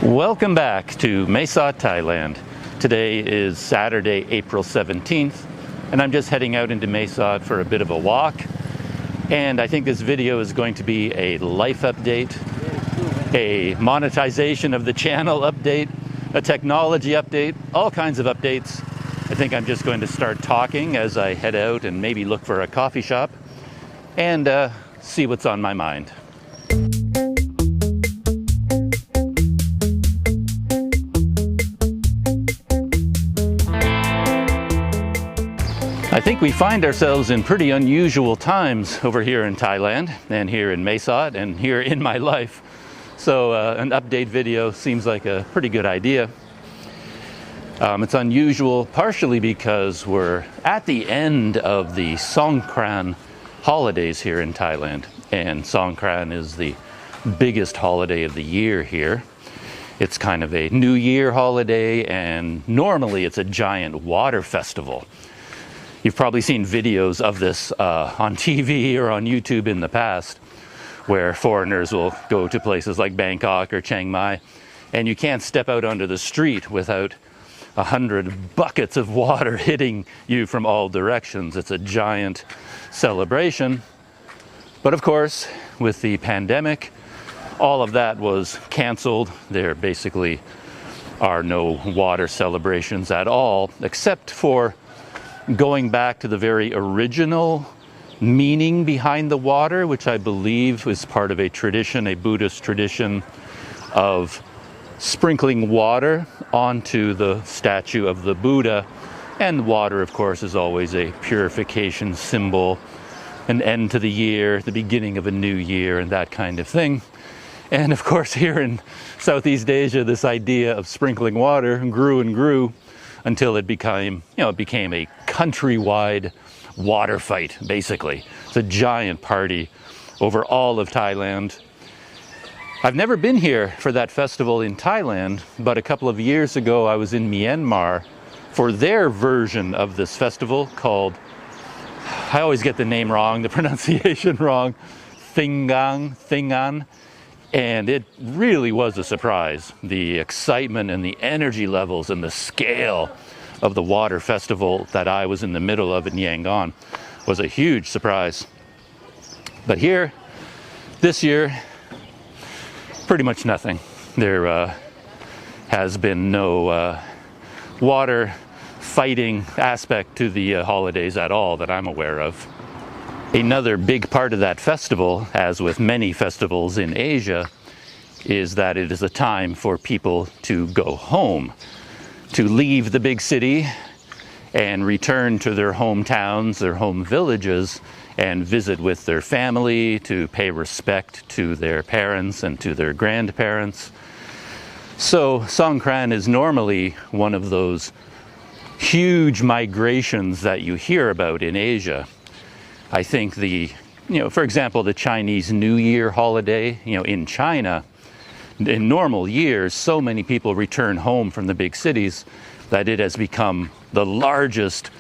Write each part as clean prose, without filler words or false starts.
Welcome back to Mae Sot, Thailand. Today is Saturday, April 17th, and I'm just heading out into Mae Sot for a bit of a walk. And I think this video is going to be a life update, a monetization of the channel update, a technology update, all kinds of updates. I think I'm just going to start talking as I head out and maybe look for a coffee shop and see what's on my mind. I think we find ourselves in pretty unusual times over here in Thailand and here in Mae Sot and here in my life. So an update video seems like a pretty good idea. It's unusual partially because we're at the end of the Songkran holidays here in Thailand. And Songkran is the biggest holiday of the year here. It's kind of a New Year holiday, and normally it's a giant water festival. You've probably seen videos of this on TV or on YouTube in the past, where foreigners will go to places like Bangkok or Chiang Mai, and you can't step out onto the street without 100 buckets of water hitting you from all directions. It's a giant celebration. But of course, with the pandemic, all of that was canceled. There basically are no water celebrations at all, except for going back to the very original meaning behind the water, which I believe is part of a tradition, a Buddhist tradition of sprinkling water onto the statue of the Buddha. And water, of course, is always a purification symbol, an end to the year, the beginning of a new year, and that kind of thing. And of course, here in Southeast Asia, this idea of sprinkling water grew and grew until it became a countrywide water fight, basically. It's a giant party over all of Thailand. I've never been here for that festival in Thailand, but a couple of years ago I was in Myanmar for their version of this festival called, I always get the name wrong, the pronunciation wrong, Thingan. And it really was a surprise. The excitement and the energy levels and the scale of the water festival that I was in the middle of in Yangon was a huge surprise. But here, this year, pretty much nothing. There has been no water fighting aspect to the holidays at all that I'm aware of. Another big part of that festival, as with many festivals in Asia, is that it is a time for people to go home, to leave the big city and return to their hometowns, their home villages, and visit with their family, to pay respect to their parents and to their grandparents. So Songkran is normally one of those huge migrations that you hear about in Asia. I think for example, the Chinese New Year holiday, in China, in normal years, so many people return home from the big cities that it has become the largest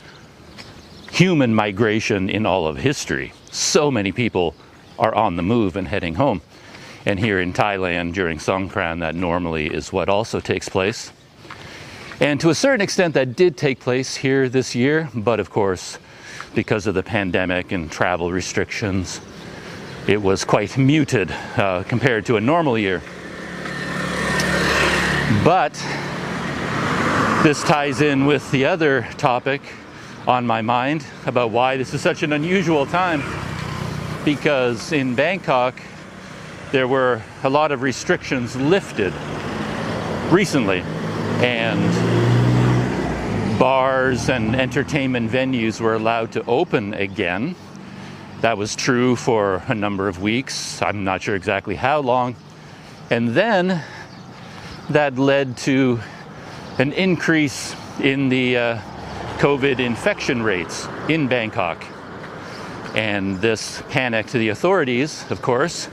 human migration in all of history. So many people are on the move and heading home. And here in Thailand during Songkran, that normally is what also takes place. And to a certain extent, that did take place here this year, but of course, because of the pandemic and travel restrictions, it was quite muted compared to a normal year. But this ties in with the other topic on my mind about why this is such an unusual time, because in Bangkok there were a lot of restrictions lifted recently, and bars and entertainment venues were allowed to open again. That was true for a number of weeks. I'm not sure exactly how long. And then that led to an increase in the COVID infection rates in Bangkok. And this panicked the authorities, of course.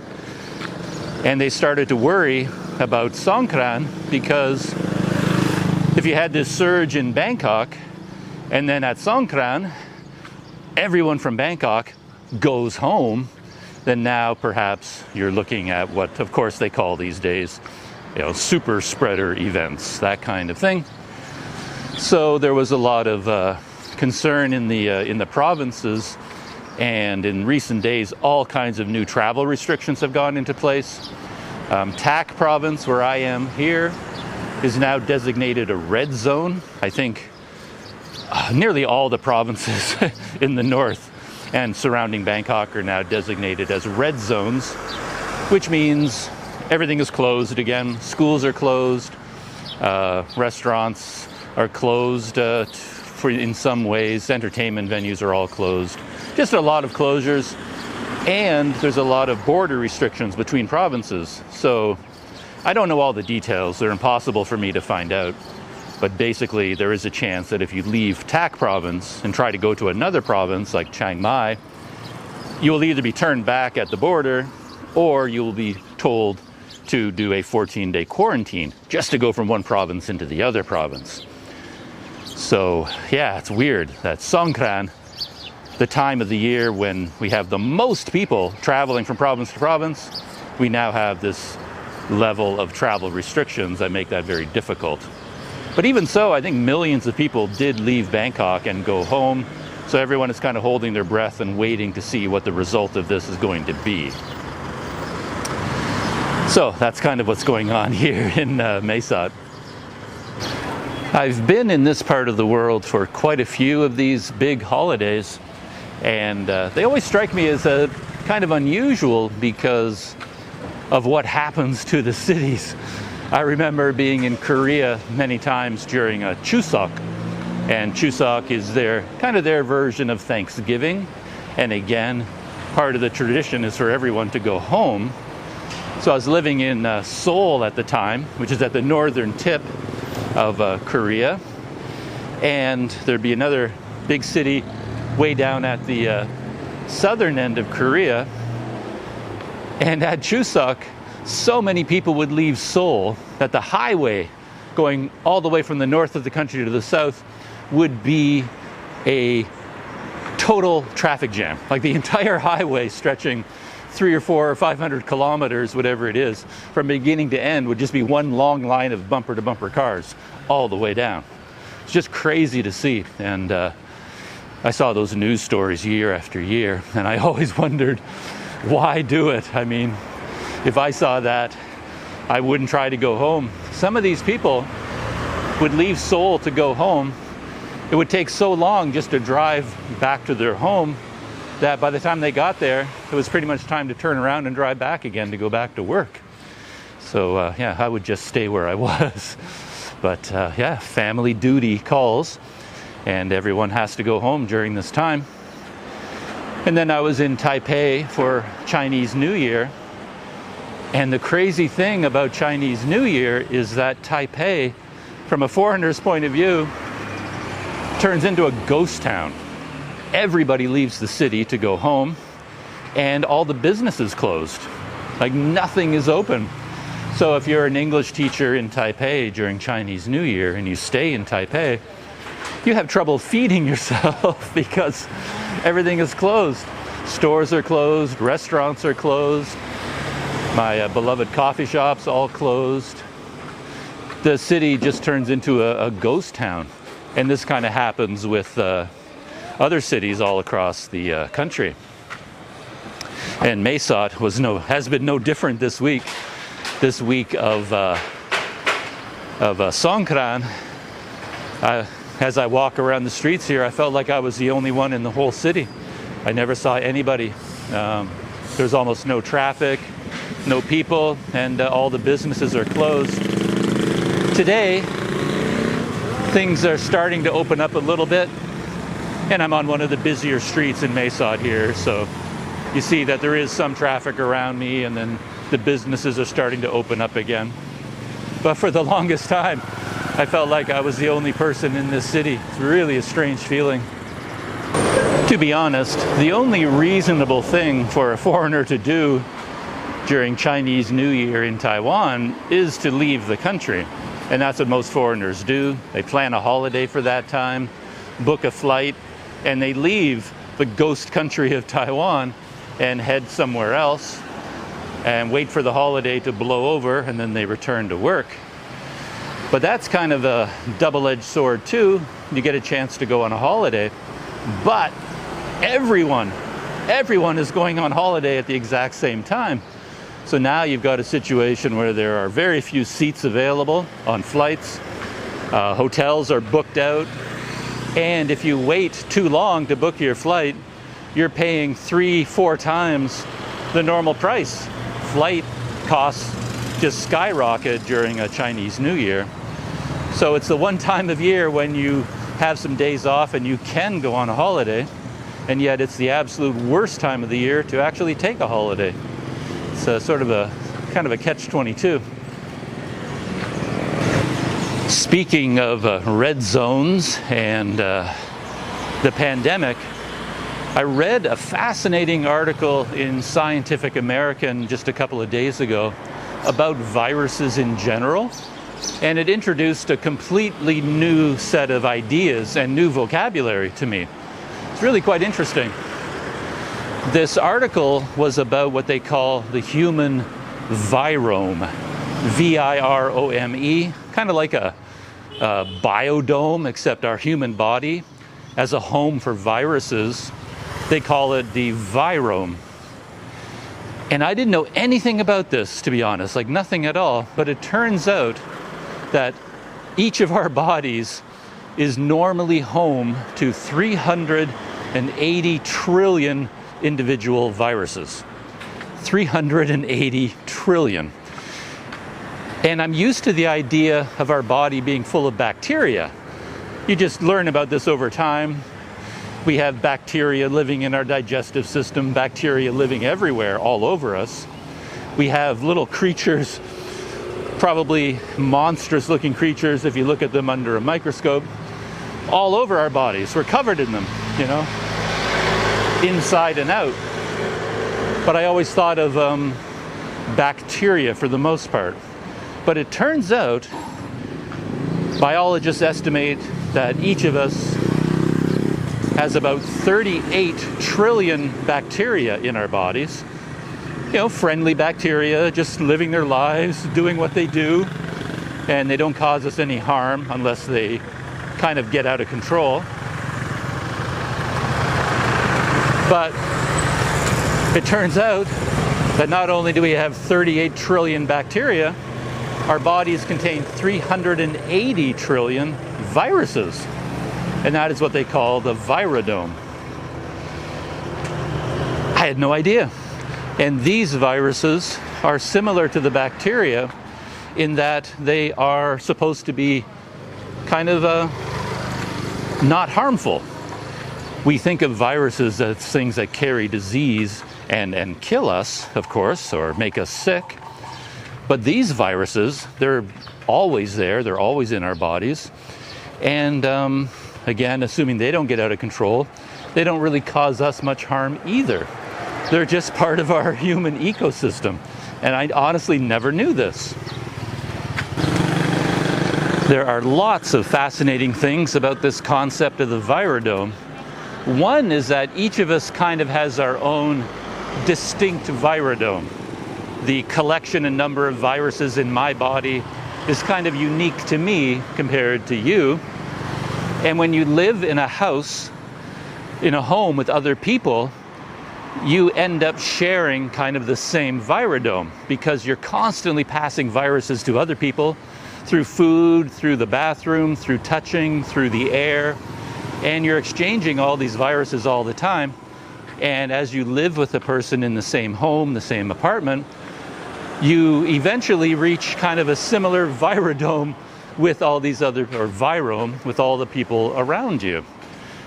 And they started to worry about Songkran, because if you had this surge in Bangkok, and then at Songkran, everyone from Bangkok goes home, then now perhaps you're looking at what, of course, they call these days super spreader events, that kind of thing. So there was a lot of concern in the provinces, and in recent days, all kinds of new travel restrictions have gone into place. Tak province, where I am here, is now designated a red zone. I think nearly all the provinces in the north and surrounding Bangkok are now designated as red zones, which means everything is closed again. Schools are closed, restaurants are closed in some ways, entertainment venues are all closed. Just a lot of closures, and there's a lot of border restrictions between provinces. So I don't know all the details, they're impossible for me to find out. But basically, there is a chance that if you leave Tak province and try to go to another province like Chiang Mai, you will either be turned back at the border, or you will be told to do a 14-day quarantine just to go from one province into the other province. So yeah, it's weird that Songkran, the time of the year when we have the most people traveling from province to province, we now have this level of travel restrictions that make that very difficult. But even so, I think millions of people did leave Bangkok and go home. So everyone is kind of holding their breath and waiting to see what the result of this is going to be. So that's kind of what's going on here in Mae Sot. I've been in this part of the world for quite a few of these big holidays, and they always strike me as kind of unusual because of what happens to the cities. I remember being in Korea many times during Chuseok, and Chuseok is kind of their version of Thanksgiving. And again, part of the tradition is for everyone to go home. So I was living in Seoul at the time, which is at the northern tip of Korea, and there'd be another big city way down at the southern end of Korea. And at Chuseok, so many people would leave Seoul that the highway going all the way from the north of the country to the south would be a total traffic jam. Like the entire highway stretching 300 or 400 or 500 kilometers, whatever it is, from beginning to end would just be one long line of bumper to bumper cars all the way down. It's just crazy to see. And I saw those news stories year after year, and I always wondered, why do it? I mean, if I saw that, I wouldn't try to go home. Some of these people would leave Seoul to go home. It would take so long just to drive back to their home that by the time they got there, it was pretty much time to turn around and drive back again to go back to work. So yeah, I would just stay where I was. But yeah, family duty calls, and everyone has to go home during this time. And then I was in Taipei for Chinese New Year. And the crazy thing about Chinese New Year is that Taipei, from a foreigner's point of view, turns into a ghost town. Everybody leaves the city to go home, and all the businesses closed. Like nothing is open. So if you're an English teacher in Taipei during Chinese New Year and you stay in Taipei, you have trouble feeding yourself because everything is closed. Stores are closed, restaurants are closed, my beloved coffee shops all closed. The city just turns into a ghost town. And this kind of happens with other cities all across the country. And Mae Sot has been no different this week. This week of Songkran, as I walk around the streets here, I felt like I was the only one in the whole city. I never saw anybody. There's almost no traffic, no people, and all the businesses are closed. Today, things are starting to open up a little bit, and I'm on one of the busier streets in Mae Sot here, so you see that there is some traffic around me, and then the businesses are starting to open up again. But for the longest time, I felt like I was the only person in this city. It's really a strange feeling. To be honest, the only reasonable thing for a foreigner to do during Chinese New Year in Taiwan is to leave the country. And that's what most foreigners do. They plan a holiday for that time, book a flight, and they leave the ghost country of Taiwan and head somewhere else. and wait for the holiday to blow over, and then they return to work. But that's kind of a double-edged sword too. You get a chance to go on a holiday, but everyone is going on holiday at the exact same time. So now you've got a situation where there are very few seats available on flights. Hotels are booked out. And if you wait too long to book your flight, you're paying 3-4 times the normal price. Flight costs just skyrocket during a Chinese New Year. So it's the one time of year when you have some days off and you can go on a holiday, and yet it's the absolute worst time of the year to actually take a holiday. It's sort of a kind of a catch-22. Speaking of red zones and the pandemic, I read a fascinating article in Scientific American just a couple of days ago about viruses in general, and it introduced a completely new set of ideas and new vocabulary to me. It's really quite interesting. This article was about what they call the human virome, V-I-R-O-M-E, kind of like a biodome, except our human body as a home for viruses. They call it the virome. And I didn't know anything about this, to be honest, like nothing at all. But it turns out that each of our bodies is normally home to 380 trillion individual viruses. 380 trillion. And I'm used to the idea of our body being full of bacteria. You just learn about this over time. We have bacteria living in our digestive system, bacteria living everywhere, all over us. We have little creatures, probably monstrous-looking creatures if you look at them under a microscope, all over our bodies. We're covered in them, you know, inside and out. But I always thought of bacteria for the most part. But it turns out, biologists estimate that each of us has about 38 trillion bacteria in our bodies. You know, friendly bacteria, just living their lives, doing what they do, and they don't cause us any harm unless they kind of get out of control. But it turns out that not only do we have 38 trillion bacteria, our bodies contain 380 trillion viruses. And that is what they call the virodome. I had no idea. And these viruses are similar to the bacteria in that they are supposed to be kind of not harmful. We think of viruses as things that carry disease and kill us, of course, or make us sick. But these viruses, they're always there. They're always in our bodies. And again, assuming they don't get out of control, they don't really cause us much harm either. They're just part of our human ecosystem. And I honestly never knew this. There are lots of fascinating things about this concept of the virodome. One is that each of us kind of has our own distinct virodome. The collection and number of viruses in my body is kind of unique to me compared to you. And when you live in a house, in a home with other people, you end up sharing kind of the same virodome because you're constantly passing viruses to other people through food, through the bathroom, through touching, through the air, and you're exchanging all these viruses all the time. And as you live with a person in the same home, the same apartment, you eventually reach kind of a similar virodome with all these other, or virome, with all the people around you,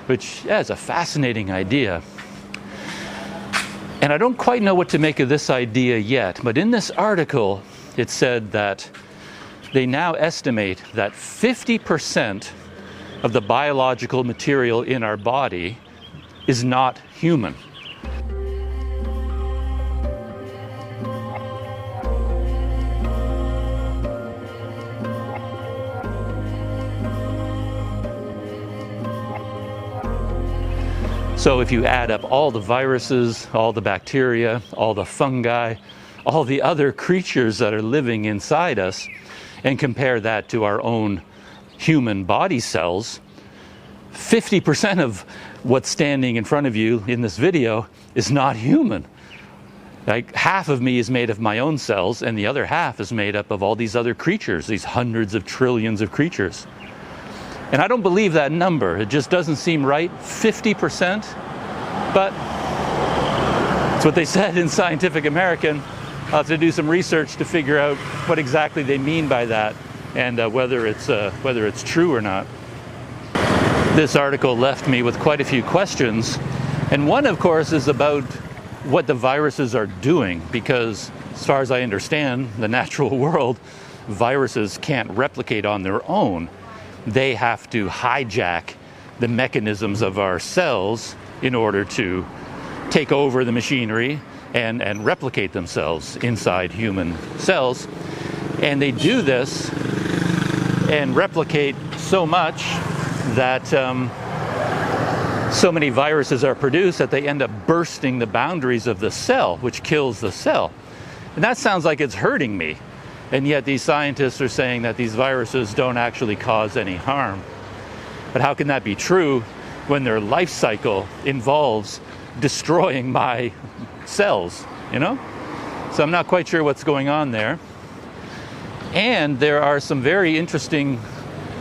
which is a fascinating idea. And I don't quite know what to make of this idea yet, but in this article, it said that they now estimate that 50% of the biological material in our body is not human. So if you add up all the viruses, all the bacteria, all the fungi, all the other creatures that are living inside us and compare that to our own human body cells, 50% of what's standing in front of you in this video is not human. Like, half of me is made of my own cells, and the other half is made up of all these other creatures, these hundreds of trillions of creatures. And I don't believe that number. It just doesn't seem right, 50%. But it's what they said in Scientific American. I'll have to do some research to figure out what exactly they mean by that, and whether it's true or not. This article left me with quite a few questions, and one, of course, is about what the viruses are doing, because as far as I understand the natural world, viruses can't replicate on their own. They have to hijack the mechanisms of our cells in order to take over the machinery and replicate themselves inside human cells. And they do this and replicate so much that so many viruses are produced that they end up bursting the boundaries of the cell, which kills the cell. And that sounds like it's hurting me. And yet these scientists are saying that these viruses don't actually cause any harm. But how can that be true when their life cycle involves destroying my cells, you know? So I'm not quite sure what's going on there. And there are some very interesting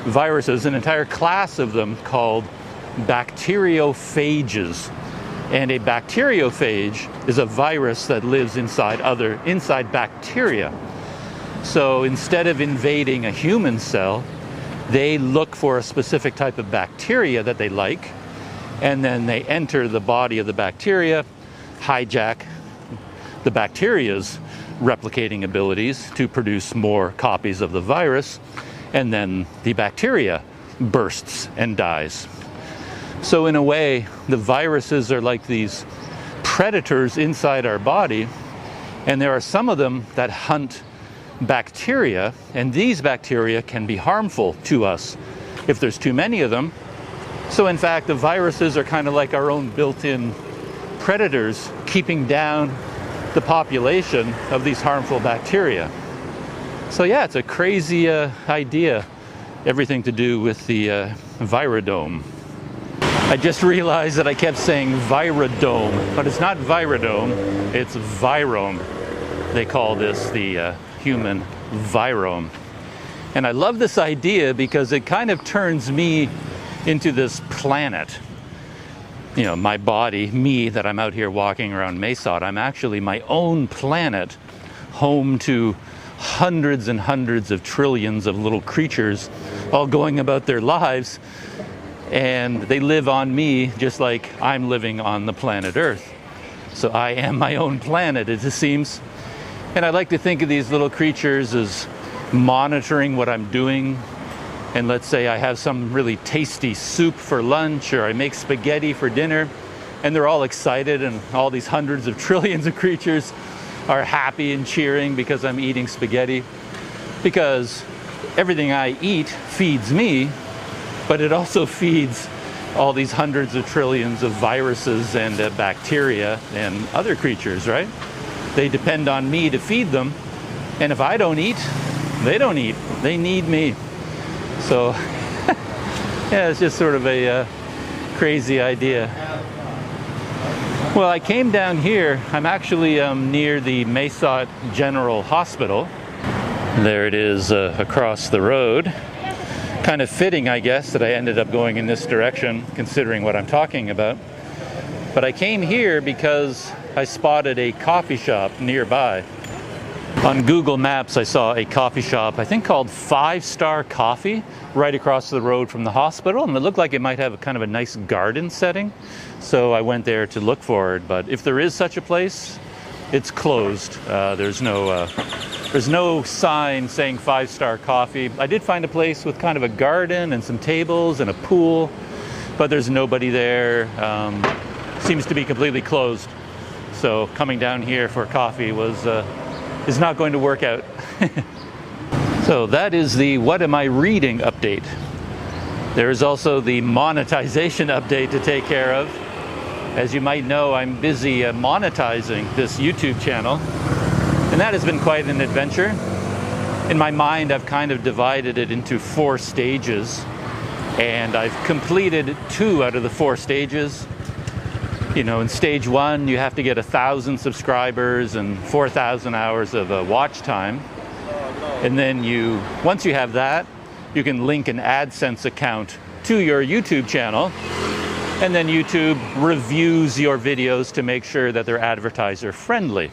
viruses, an entire class of them called bacteriophages. And a bacteriophage is a virus that lives inside bacteria. So instead of invading a human cell, they look for a specific type of bacteria that they like, and then they enter the body of the bacteria, hijack the bacteria's replicating abilities to produce more copies of the virus, and then the bacteria bursts and dies. So in a way, the viruses are like these predators inside our body, and there are some of them that hunt bacteria, and these bacteria can be harmful to us if there's too many of them. So in fact, the viruses are kind of like our own built-in predators, keeping down the population of these harmful bacteria. So yeah, it's a crazy idea, everything to do with the Virome. I just realized that I kept saying Virodome, but it's not Virodome, it's Virome. They call this the human virome. And I love this idea because it kind of turns me into this planet. You know, my body, me, that I'm out here walking around Mesot, I'm actually my own planet, home to hundreds and hundreds of trillions of little creatures all going about their lives, and they live on me just like I'm living on the planet Earth. So I am my own planet, it just seems. And I like to think of these little creatures as monitoring what I'm doing. And let's say I have some really tasty soup for lunch, or I make spaghetti for dinner, and they're all excited, and all these hundreds of trillions of creatures are happy and cheering because I'm eating spaghetti. Because everything I eat feeds me, but it also feeds all these hundreds of trillions of viruses and bacteria and other creatures, right? They depend on me to feed them, and if I don't eat, they don't eat. They need me. So, yeah, it's just sort of a crazy idea. Well, I came down here. I'm actually near the Mesot General Hospital. There it is across the road. Kind of fitting, I guess, that I ended up going in this direction, considering what I'm talking about. But I came here because I spotted a coffee shop nearby. On Google Maps, I saw a coffee shop, I think called 5 Star Coffee, right across the road from the hospital, and it looked like it might have a kind of a nice garden setting. So I went there to look for it, but if there is such a place, it's closed. There's no sign saying 5 Star Coffee. I did find a place with kind of a garden and some tables and a pool, but there's nobody there. Seems to be completely closed. So coming down here for coffee is not going to work out. So that is the What Am I Reading update. There is also the monetization update to take care of. As you might know, I'm busy monetizing this YouTube channel. And that has been quite an adventure. In my mind, I've kind of divided it into 4 stages, and I've completed 2 out of the 4 stages. You know, in stage 1, you have to get 1,000 subscribers and 4,000 hours of watch time. And then once you have that, you can link an AdSense account to your YouTube channel, and then YouTube reviews your videos to make sure that they're advertiser friendly.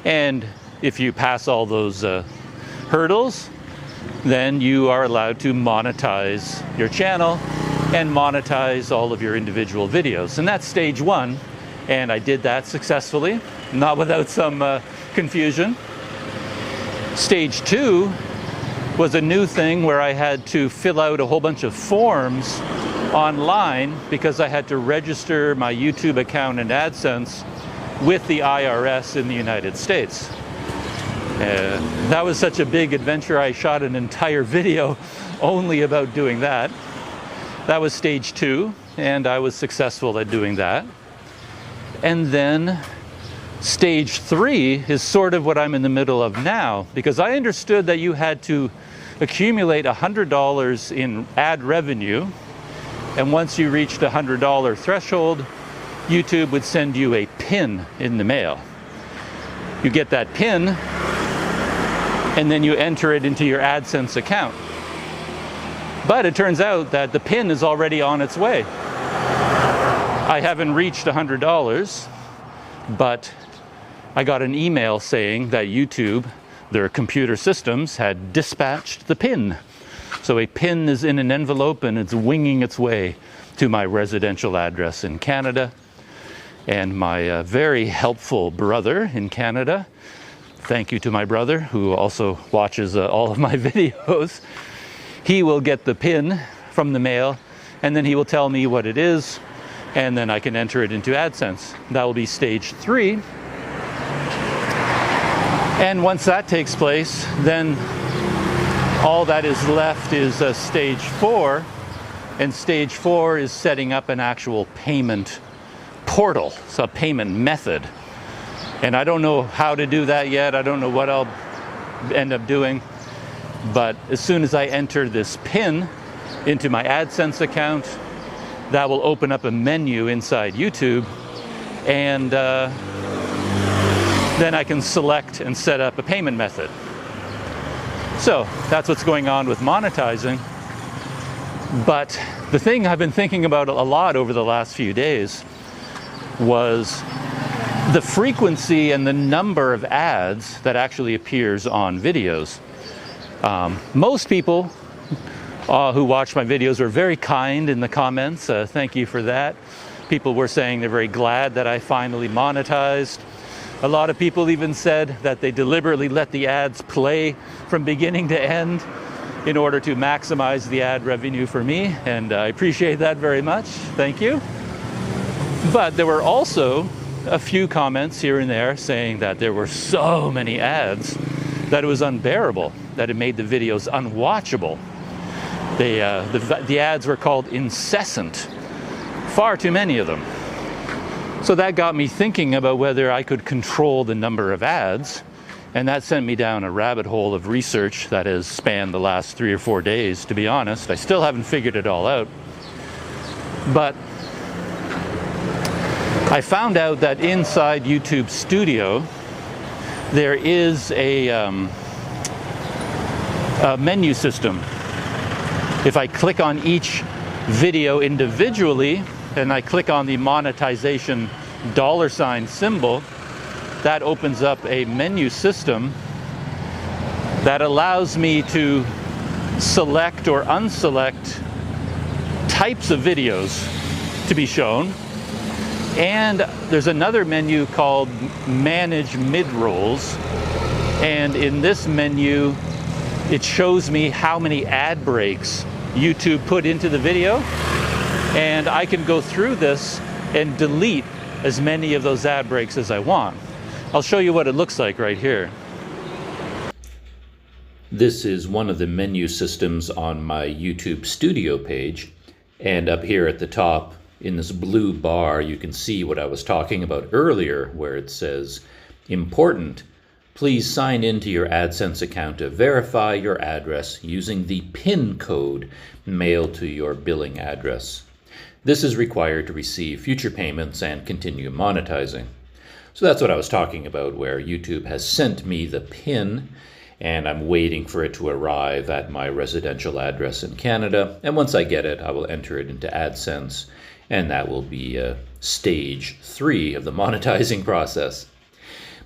And if you pass all those hurdles, then you are allowed to monetize your channel and monetize all of your individual videos. And that's stage 1, and I did that successfully, not without some confusion. Stage 2 was a new thing where I had to fill out a whole bunch of forms online because I had to register my YouTube account and AdSense with the IRS in the United States. That was such a big adventure, I shot an entire video only about doing that. That was stage 2, and I was successful at doing that. And then stage 3 is sort of what I'm in the middle of now, because I understood that you had to accumulate $100 in ad revenue, and once you reached a $100 threshold, YouTube would send you a pin in the mail. You get that pin, and then you enter it into your AdSense account. But it turns out that the pin is already on its way. I haven't reached $100, but I got an email saying that YouTube, their computer systems, had dispatched the pin. So a pin is in an envelope and it's winging its way to my residential address in Canada. And my very helpful brother in Canada, thank you to my brother who also watches all of my videos, he will get the pin from the mail, and then he will tell me what it is, and then I can enter it into AdSense. That will be stage 3. And once that takes place, then all that is left is stage 4, and stage 4 is setting up an actual payment portal, so a payment method. And I don't know how to do that yet. I don't know what I'll end up doing. But as soon as I enter this PIN into my AdSense account, that will open up a menu inside YouTube, and then I can select and set up a payment method. So that's what's going on with monetizing. But the thing I've been thinking about a lot over the last few days was the frequency and the number of ads that actually appears on videos. Most people who watch my videos were very kind in the comments. Thank you for that. People were saying they're very glad that I finally monetized. A lot of people even said that they deliberately let the ads play from beginning to end in order to maximize the ad revenue for me, and I appreciate that very much. Thank you. But there were also a few comments here and there saying that there were so many ads that it was unbearable, that it made the videos unwatchable. The ads were called incessant, far too many of them. So that got me thinking about whether I could control the number of ads, and that sent me down a rabbit hole of research that has spanned the last 3 or 4 days, to be honest. I still haven't figured it all out. But I found out that inside YouTube Studio, there is a menu system. If I click on each video individually, and I click on the monetization $ symbol, that opens up a menu system that allows me to select or unselect types of videos to be shown. And there's another menu called Manage Mid-Rolls, and in this menu it shows me how many ad breaks YouTube put into the video, and I can go through this and delete as many of those ad breaks as I want. I'll show you what it looks like right here. This is one of the menu systems on my YouTube Studio page, and up here at the top in this blue bar you can see what I was talking about earlier, where it says important. Please sign into your AdSense account to verify your address using the PIN code mailed to your billing address. This is required to receive future payments and continue monetizing. So that's what I was talking about, where YouTube has sent me the PIN and I'm waiting for it to arrive at my residential address in Canada. And once I get it, I will enter it into AdSense, and that will be stage 3 of the monetizing process.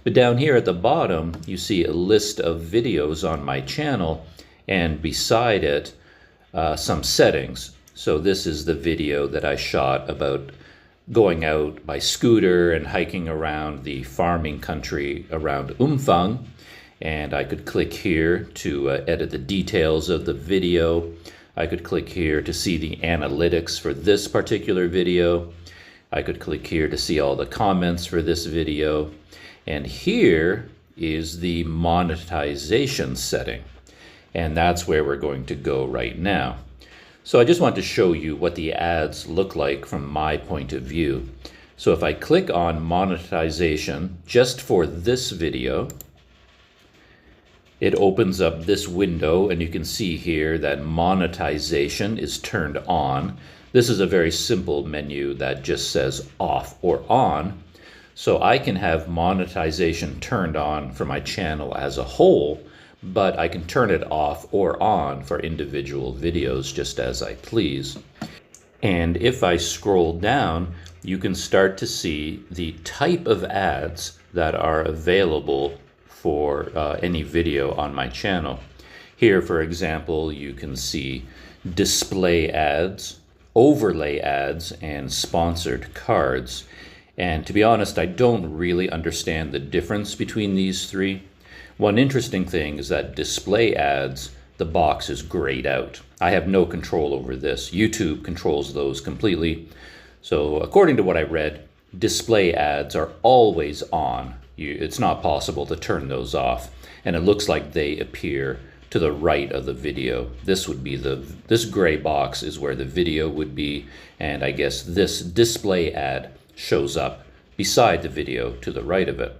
But down here at the bottom, you see a list of videos on my channel, and beside it, some settings. So this is the video that I shot about going out by scooter and hiking around the farming country around Umfang. And I could click here to edit the details of the video. I could click here to see the analytics for this particular video. I could click here to see all the comments for this video. And here is the monetization setting. And that's where we're going to go right now. So I just want to show you what the ads look like from my point of view. So if I click on monetization just for this video, it opens up this window, and you can see here that monetization is turned on. This is a very simple menu that just says off or on. So I can have monetization turned on for my channel as a whole, but I can turn it off or on for individual videos just as I please. And if I scroll down, you can start to see the type of ads that are available for any video on my channel. Here, for example, you can see display ads, overlay ads, and sponsored cards. And to be honest, I don't really understand the difference between these three. One interesting thing is that display ads, the box is grayed out. I have no control over this. YouTube controls those completely. So according to what I read, display ads are always on. It's not possible to turn those off. And it looks like they appear to the right of the video. This would be this gray box is where the video would be. And I guess this display ad shows up beside the video to the right of it.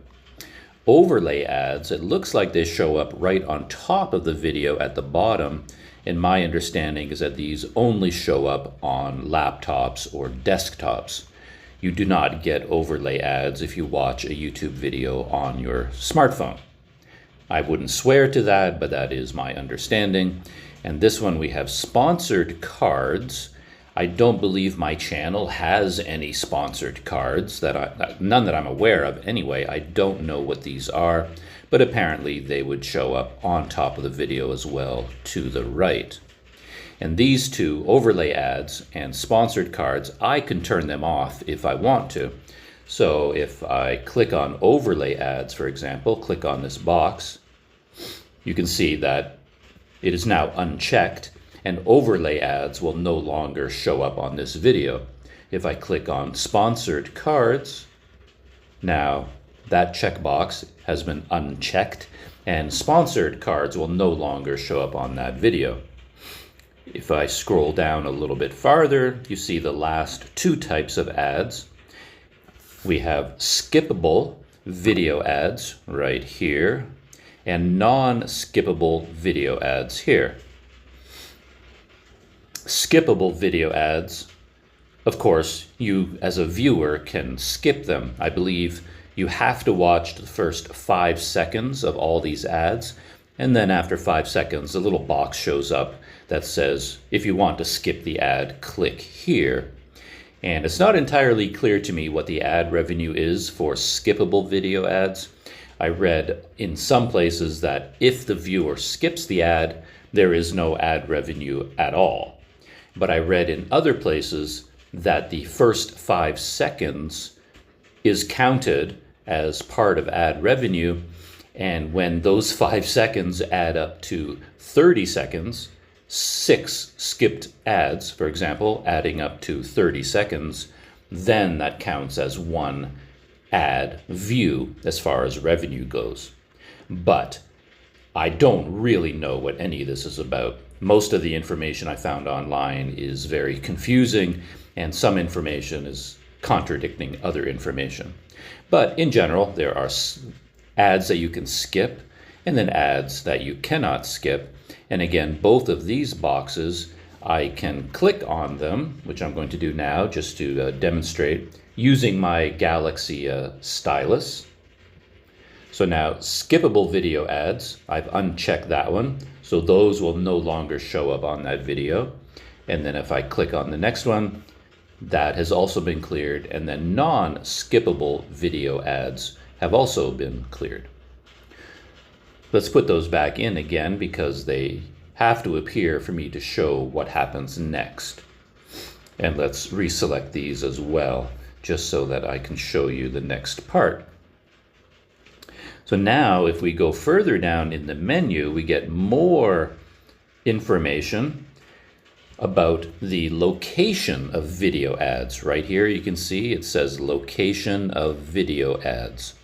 Overlay ads, it looks like they show up right on top of the video at the bottom, and my understanding is that these only show up on laptops or desktops. You do not get overlay ads if you watch a YouTube video on your smartphone. I wouldn't swear to that, but that is my understanding. And this one we have sponsored cards. I don't believe my channel has any sponsored cards, none that I'm aware of anyway. I don't know what these are, but apparently they would show up on top of the video as well to the right. And these two, overlay ads and sponsored cards, I can turn them off if I want to. So if I click on overlay ads, for example, click on this box, you can see that it is now unchecked, and overlay ads will no longer show up on this video. If I click on sponsored cards, now that checkbox has been unchecked, and sponsored cards will no longer show up on that video. If I scroll down a little bit farther, you see the last two types of ads. We have skippable video ads right here, and non-skippable video ads here. Skippable video ads, of course, you as a viewer can skip them. I believe you have to watch the first 5 seconds of all these ads, and then after 5 seconds, a little box shows up that says, if you want to skip the ad, click here. And it's not entirely clear to me what the ad revenue is for skippable video ads. I read in some places that if the viewer skips the ad, there is no ad revenue at all. But I read in other places that the first 5 seconds is counted as part of ad revenue, and when those 5 seconds add up to 30 seconds, 6 skipped ads, for example, adding up to 30 seconds, then that counts as one ad view as far as revenue goes. But I don't really know what any of this is about. Most of the information I found online is very confusing, and some information is contradicting other information. But in general, there are ads that you can skip, and then ads that you cannot skip. And again, both of these boxes, I can click on them, which I'm going to do now just to demonstrate using my Galaxy stylus. So now skippable video ads, I've unchecked that one. So those will no longer show up on that video. And then if I click on the next one, that has also been cleared. And then non-skippable video ads have also been cleared. Let's put those back in again because they have to appear for me to show what happens next. And let's reselect these as well, just so that I can show you the next part. So now if we go further down in the menu, we get more information about the location of video ads. Right here you can see it says location of video ads.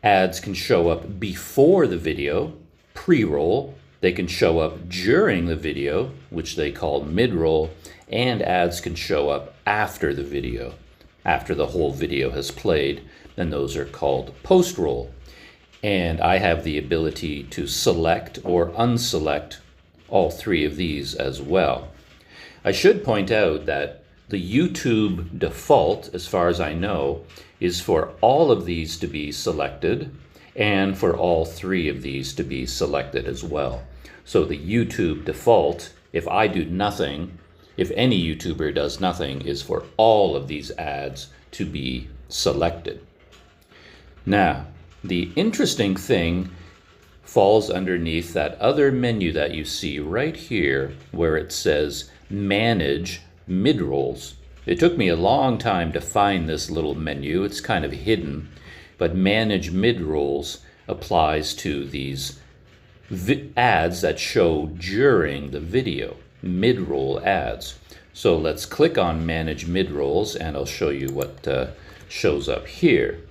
Ads can show up before the video, pre-roll. They can show up during the video, which they call mid-roll, and ads can show up after the video, after the whole video has played, and those are called post-roll. And I have the ability to select or unselect all three of these as well. I should point out that the YouTube default, as far as I know, is for all of these to be selected and for all three of these to be selected as well. So the YouTube default, if I do nothing, if any YouTuber does nothing, is for all of these ads to be selected. Now, the interesting thing falls underneath that other menu that you see right here where it says Manage Mid-rolls. It took me a long time to find this little menu. It's kind of hidden, but Manage Mid-rolls applies to these ads that show during the video, mid-roll ads. So let's click on Manage Mid-rolls and I'll show you what shows up here.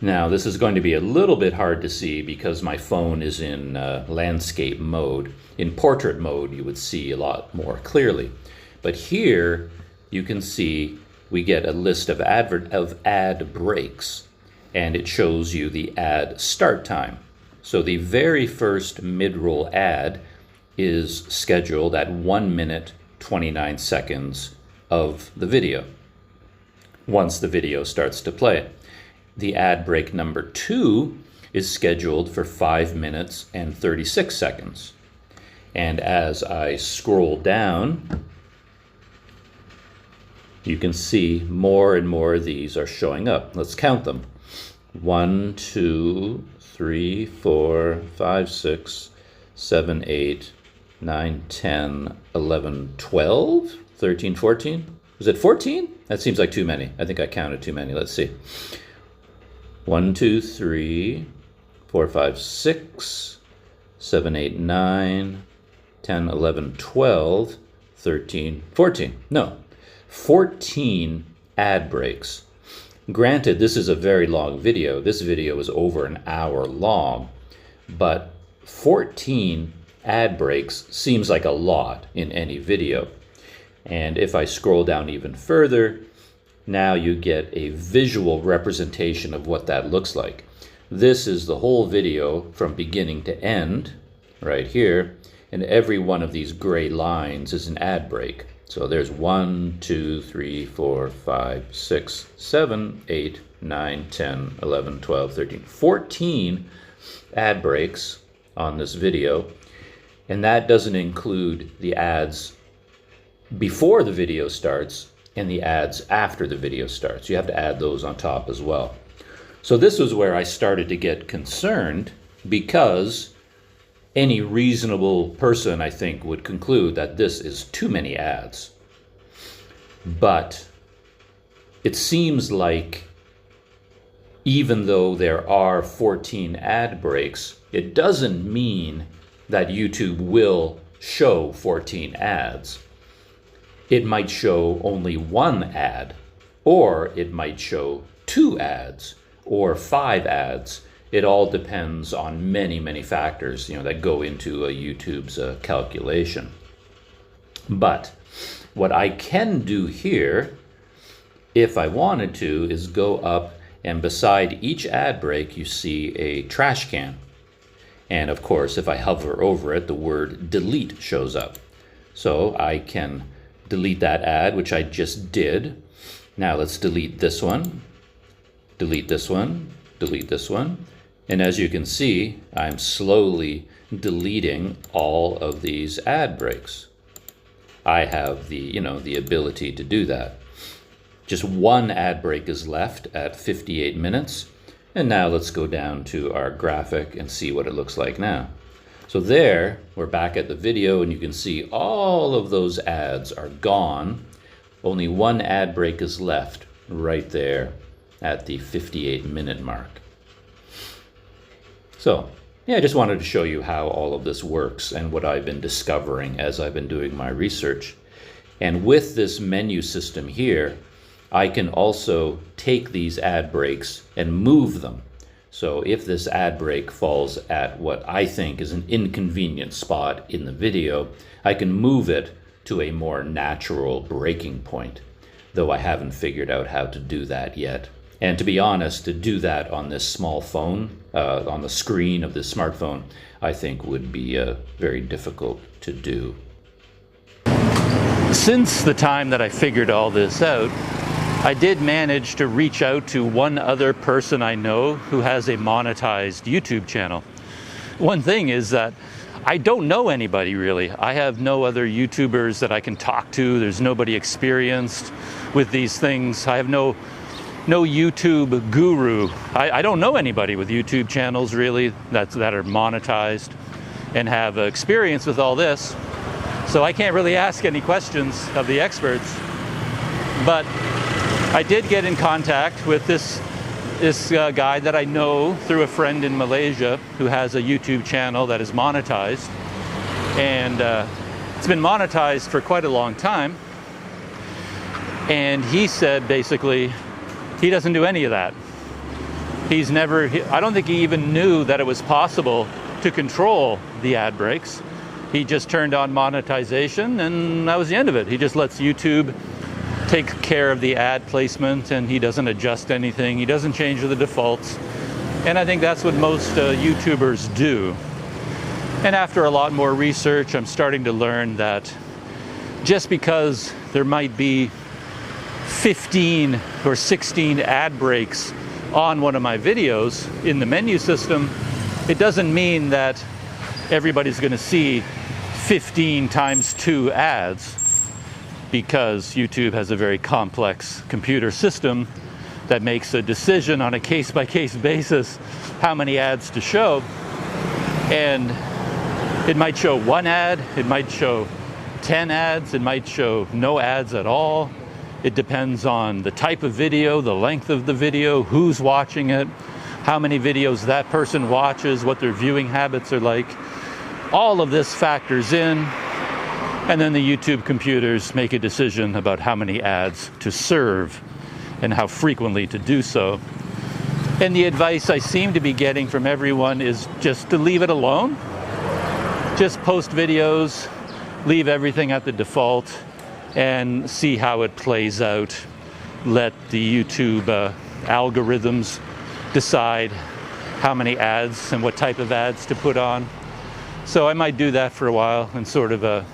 Now this is going to be a little bit hard to see because my phone is in landscape mode. In portrait mode you would see a lot more clearly. But here you can see we get a list of ad breaks and it shows you the ad start time. So the very first mid-roll ad is scheduled at 1 minute 29 seconds of the video once the video starts to play. The ad break number 2 is scheduled for 5 minutes and 36 seconds. And as I scroll down, you can see more and more of these are showing up. Let's count them. 1, 2, 3, 4, 5, 6, 7, 8, 9, 10, 11, 12, 13, 14. Was it 14? That seems like too many. I think I counted too many. Let's see. 1, 2, 3, 4, 5, 6, 7, 8, 9, 10, 11, 12, 13, 14. No, 14 ad breaks. Granted, this is a very long video. This video is over an hour long, but 14 ad breaks seems like a lot in any video. And if I scroll down even further, now you get a visual representation of what that looks like. This is the whole video from beginning to end, right here, and every one of these gray lines is an ad break. So there's 1, 2, 3, 4, 5, 6, 7, 8, 9, 10, 11, 12, 13, 14 ad breaks on this video. And that doesn't include the ads before the video starts and the ads after the video starts. You have to add those on top as well. So this was where I started to get concerned, because any reasonable person, I think, would conclude that this is too many ads. But it seems like even though there are 14 ad breaks, it doesn't mean that YouTube will show 14 ads. It might show only one ad, or it might show 2 ads, or 5 ads. It all depends on many, many factors, that go into YouTube's calculation. But what I can do here if I wanted to, is go up, and beside each ad break you see a trash can. And of course, if I hover over it, the word delete shows up. So I can delete that ad, which I just did. Now let's delete this one, delete this one, delete this one. And as you can see, I'm slowly deleting all of these ad breaks. I have the ability to do that. Just one ad break is left at 58 minutes. And now let's go down to our graphic and see what it looks like now. So there, we're back at the video, and you can see all of those ads are gone. Only one ad break is left right there at the 58-minute mark. So, yeah, I just wanted to show you how all of this works and what I've been discovering as I've been doing my research. And with this menu system here, I can also take these ad breaks and move them. So if this ad break falls at what I think is an inconvenient spot in the video, I can move it to a more natural breaking point, though I haven't figured out how to do that yet. And to be honest, to do that on this small phone, on the screen of this smartphone, I think would be very difficult to do. Since the time that I figured all this out, I did manage to reach out to one other person I know who has a monetized YouTube channel. One thing is that I don't know anybody really. I have no other YouTubers that I can talk to. There's nobody experienced with these things. I have no YouTube guru. I don't know anybody with YouTube channels really that are monetized and have experience with all this. So I can't really ask any questions of the experts. But I did get in contact with this guy that I know through a friend in Malaysia who has a YouTube channel that is monetized. And it's been monetized for quite a long time. And he said basically, he doesn't do any of that. I don't think he even knew that it was possible to control the ad breaks. He just turned on monetization and that was the end of it. He just lets YouTube take care of the ad placement and he doesn't adjust anything. He doesn't change the defaults. And I think that's what most YouTubers do. And after a lot more research, I'm starting to learn that just because there might be 15 or 16 ad breaks on one of my videos in the menu system, it doesn't mean that everybody's going to see 15 times 2 ads, because YouTube has a very complex computer system that makes a decision on a case-by-case basis how many ads to show. And it might show 1 ad, it might show 10 ads, it might show no ads at all. It depends on the type of video, the length of the video, who's watching it, how many videos that person watches, what their viewing habits are like. All of this factors in, and then the YouTube computers make a decision about how many ads to serve and how frequently to do so. And the advice I seem to be getting from everyone is just to leave it alone. Just post videos, leave everything at the default, and see how it plays out. Let the YouTube algorithms decide how many ads and what type of ads to put on. So I might do that for a while and sort of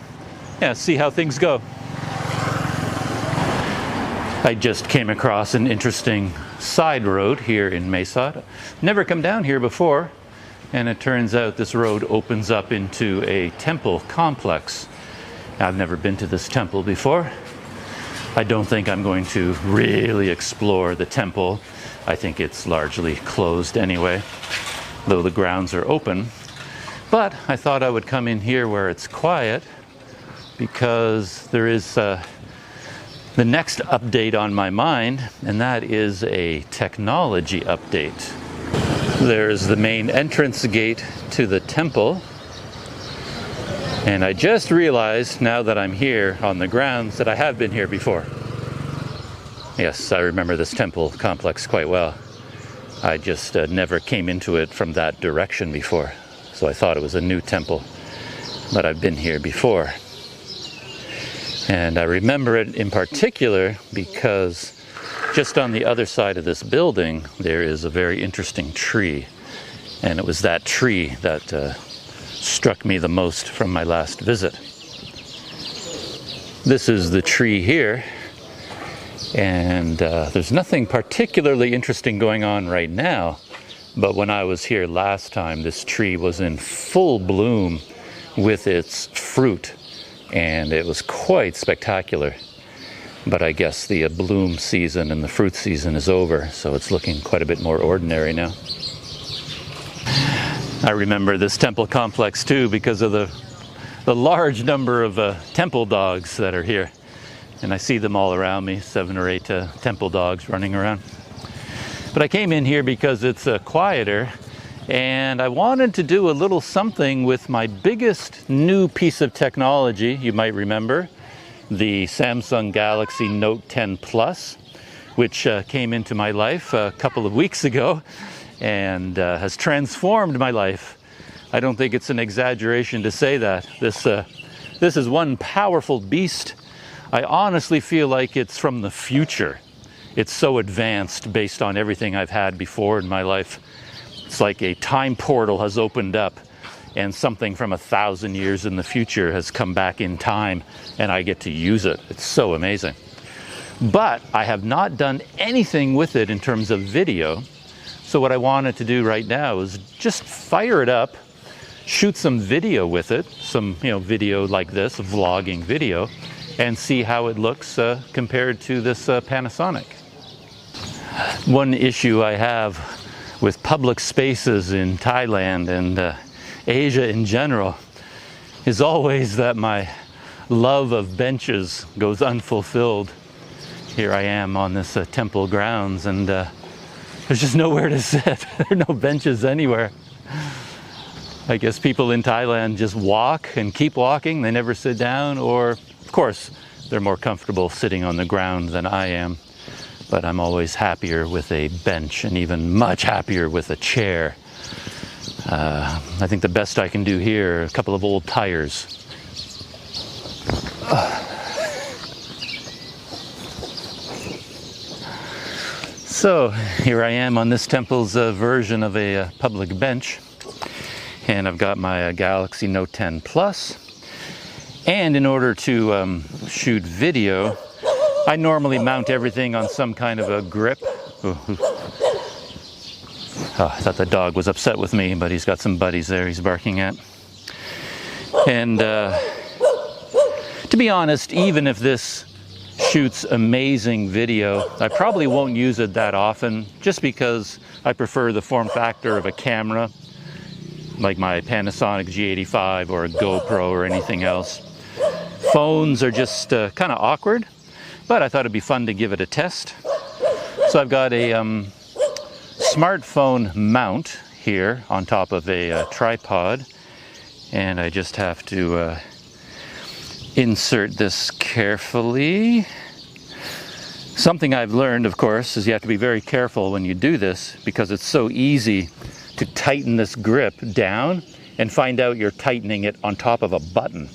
see how things go. I just came across an interesting side road here in Mesot. Never come down here before, and it turns out this road opens up into a temple complex. I've never been to this temple before. I don't think I'm going to really explore the temple. I think it's largely closed anyway, though the grounds are open. But I thought I would come in here where it's quiet, because there is the next update on my mind, and that is a technology update. There's the main entrance gate to the temple, and I just realized now that I'm here on the grounds that I have been here before. Yes, I remember this temple complex quite well. I just never came into it from that direction before, so I thought it was a new temple, but I've been here before. And I remember it in particular because just on the other side of this building, there is a very interesting tree. And it was that tree that struck me the most from my last visit. This is the tree here. And there's nothing particularly interesting going on right now. But when I was here last time, this tree was in full bloom with its fruit. And it was quite spectacular. But I guess the bloom season and the fruit season is over, so it's looking quite a bit more ordinary now. I remember this temple complex too because of the large number of temple dogs that are here. And I see them all around me, 7 or 8 temple dogs running around. But I came in here because it's quieter, and I wanted to do a little something with my biggest new piece of technology, you might remember, the Samsung Galaxy Note 10 Plus, which came into my life a couple of weeks ago and has transformed my life. I don't think it's an exaggeration to say that. This is one powerful beast. I honestly feel like it's from the future. It's so advanced based on everything I've had before in my life. It's like a time portal has opened up and something from 1,000 years in the future has come back in time and I get to use it. It's so amazing. But I have not done anything with it in terms of video. So what I wanted to do right now is just fire it up, shoot some video with it, some video like this, vlogging video, and see how it looks compared to this Panasonic. One issue I have with public spaces in Thailand and Asia in general is always that my love of benches goes unfulfilled. Here I am on this temple grounds and there's just nowhere to sit. There are no benches anywhere. I guess people in Thailand just walk and keep walking. They never sit down, or of course they're more comfortable sitting on the ground than I am. But I'm always happier with a bench and even much happier with a chair. I think the best I can do here are a couple of old tires. So here I am on this temple's version of a public bench. And I've got my Galaxy Note 10 Plus. And in order to shoot video, I normally mount everything on some kind of a grip. Oh, I thought the dog was upset with me, but he's got some buddies there he's barking at. And to be honest, even if this shoots amazing video, I probably won't use it that often, just because I prefer the form factor of a camera, like my Panasonic G85 or a GoPro or anything else. Phones are just kind of awkward. But I thought it'd be fun to give it a test. So I've got a smartphone mount here on top of a tripod. And I just have to insert this carefully. Something I've learned, of course, is you have to be very careful when you do this because it's so easy to tighten this grip down and find out you're tightening it on top of a button.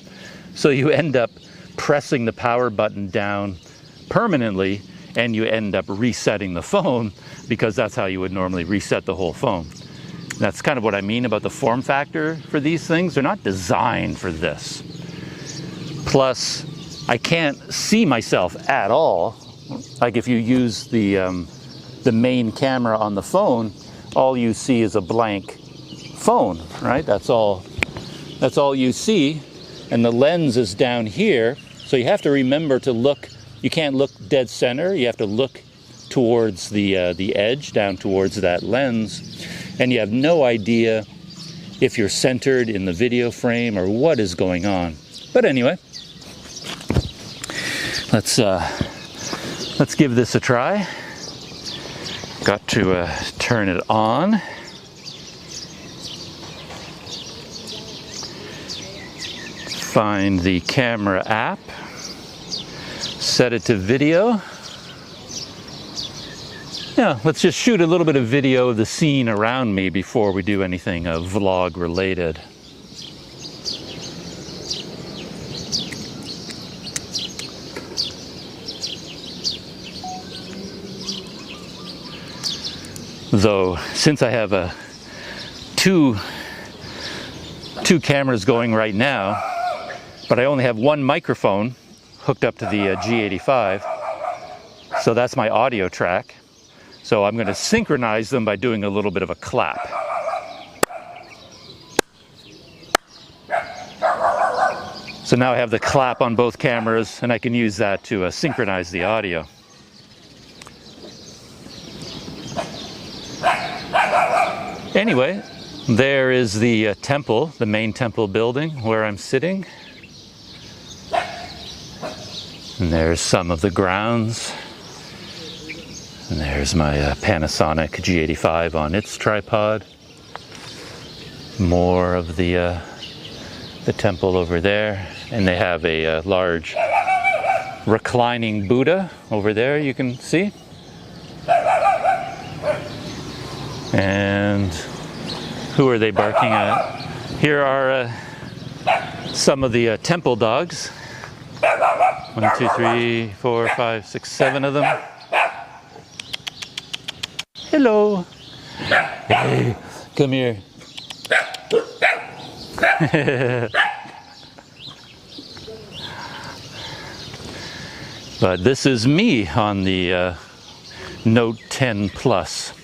So you end up pressing the power button down permanently and you end up resetting the phone because that's how you would normally reset the whole phone. That's kind of what I mean about the form factor for these things. They're not designed for this. Plus, I can't see myself at all. Like if you use the main camera on the phone, all you see is a blank phone, right? That's all you see. And the lens is down here. So you have to remember to look. You can't look dead center. You have to look towards the edge, down towards that lens. And you have no idea if you're centered in the video frame or what is going on. But anyway, let's give this a try. Got to turn it on. Find the camera app. Set it to video. Yeah, let's just shoot a little bit of video of the scene around me before we do anything vlog related. Though, since I have two cameras going right now, but I only have one microphone hooked up to the G85, so that's my audio track. So I'm going to synchronize them by doing a little bit of a clap. So now I have the clap on both cameras, and I can use that to synchronize the audio. Anyway, there is the temple, the main temple building where I'm sitting. And there's some of the grounds. And there's my Panasonic G85 on its tripod. More of the temple over there. And they have a large reclining Buddha over there, you can see. And who are they barking at? Here are some of the temple dogs. 1, 2, 3, 4, 5, 6, 7 of them. Hello. Hey, come here. But this is me on the Note 10 Plus.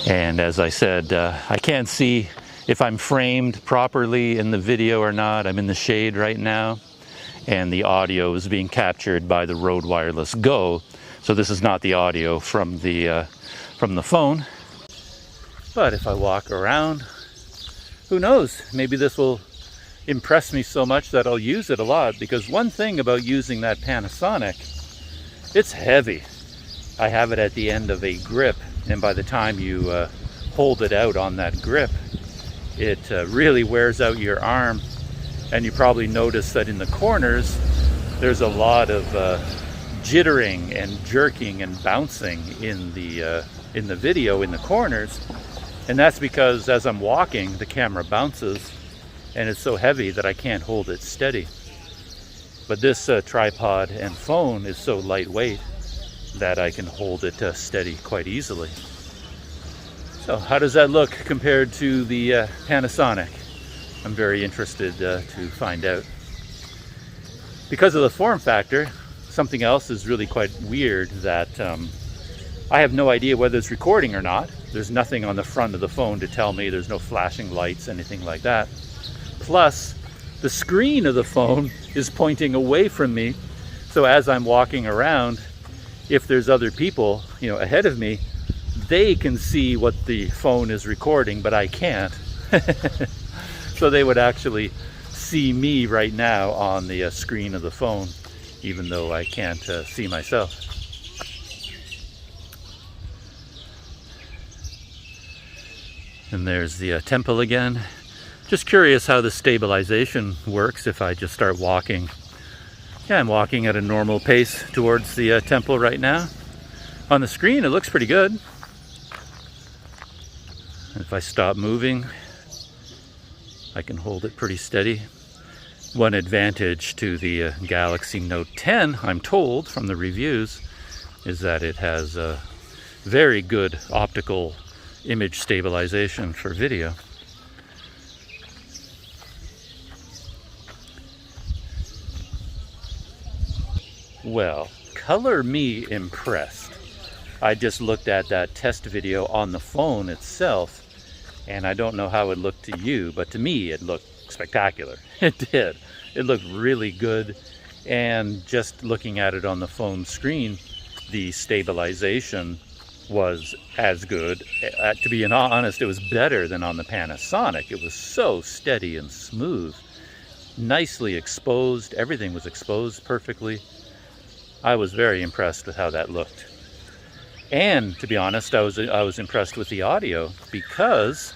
And as I said, I can't see if I'm framed properly in the video or not. I'm in the shade right now, and the audio is being captured by the Rode Wireless Go. So this is not the audio from the phone. But if I walk around, who knows? Maybe this will impress me so much that I'll use it a lot. Because one thing about using that Panasonic, it's heavy. I have it at the end of a grip. And by the time you hold it out on that grip, it really wears out your arm. And you probably notice that in the corners, there's a lot of jittering and jerking and bouncing in the video in the corners. And that's because as I'm walking, the camera bounces, and it's so heavy that I can't hold it steady. But this tripod and phone is so lightweight that I can hold it steady quite easily. So how does that look compared to the Panasonic? I'm very interested to find out. Because of the form factor, something else is really quite weird that I have no idea whether it's recording or not. There's nothing on the front of the phone to tell me. There's no flashing lights, anything like that. Plus, the screen of the phone is pointing away from me. So as I'm walking around, if there's other people, ahead of me, they can see what the phone is recording, but I can't. So they would actually see me right now on the screen of the phone, even though I can't see myself. And there's the temple again. Just curious how the stabilization works if I just start walking. Yeah, I'm walking at a normal pace towards the temple right now. On the screen, it looks pretty good. If I stop moving, I can hold it pretty steady. One advantage to the Galaxy Note 10, I'm told from the reviews, is that it has a very good optical image stabilization for video. Well, color me impressed. I just looked at that test video on the phone itself, and I don't know how it looked to you, but to me it looked spectacular. It did. It looked really good, and just looking at it on the phone screen, the stabilization was as good. To be honest, it was better than on the Panasonic. It was so steady and smooth, nicely exposed. Everything was exposed perfectly. I was very impressed with how that looked. And to be honest, I was impressed with the audio, because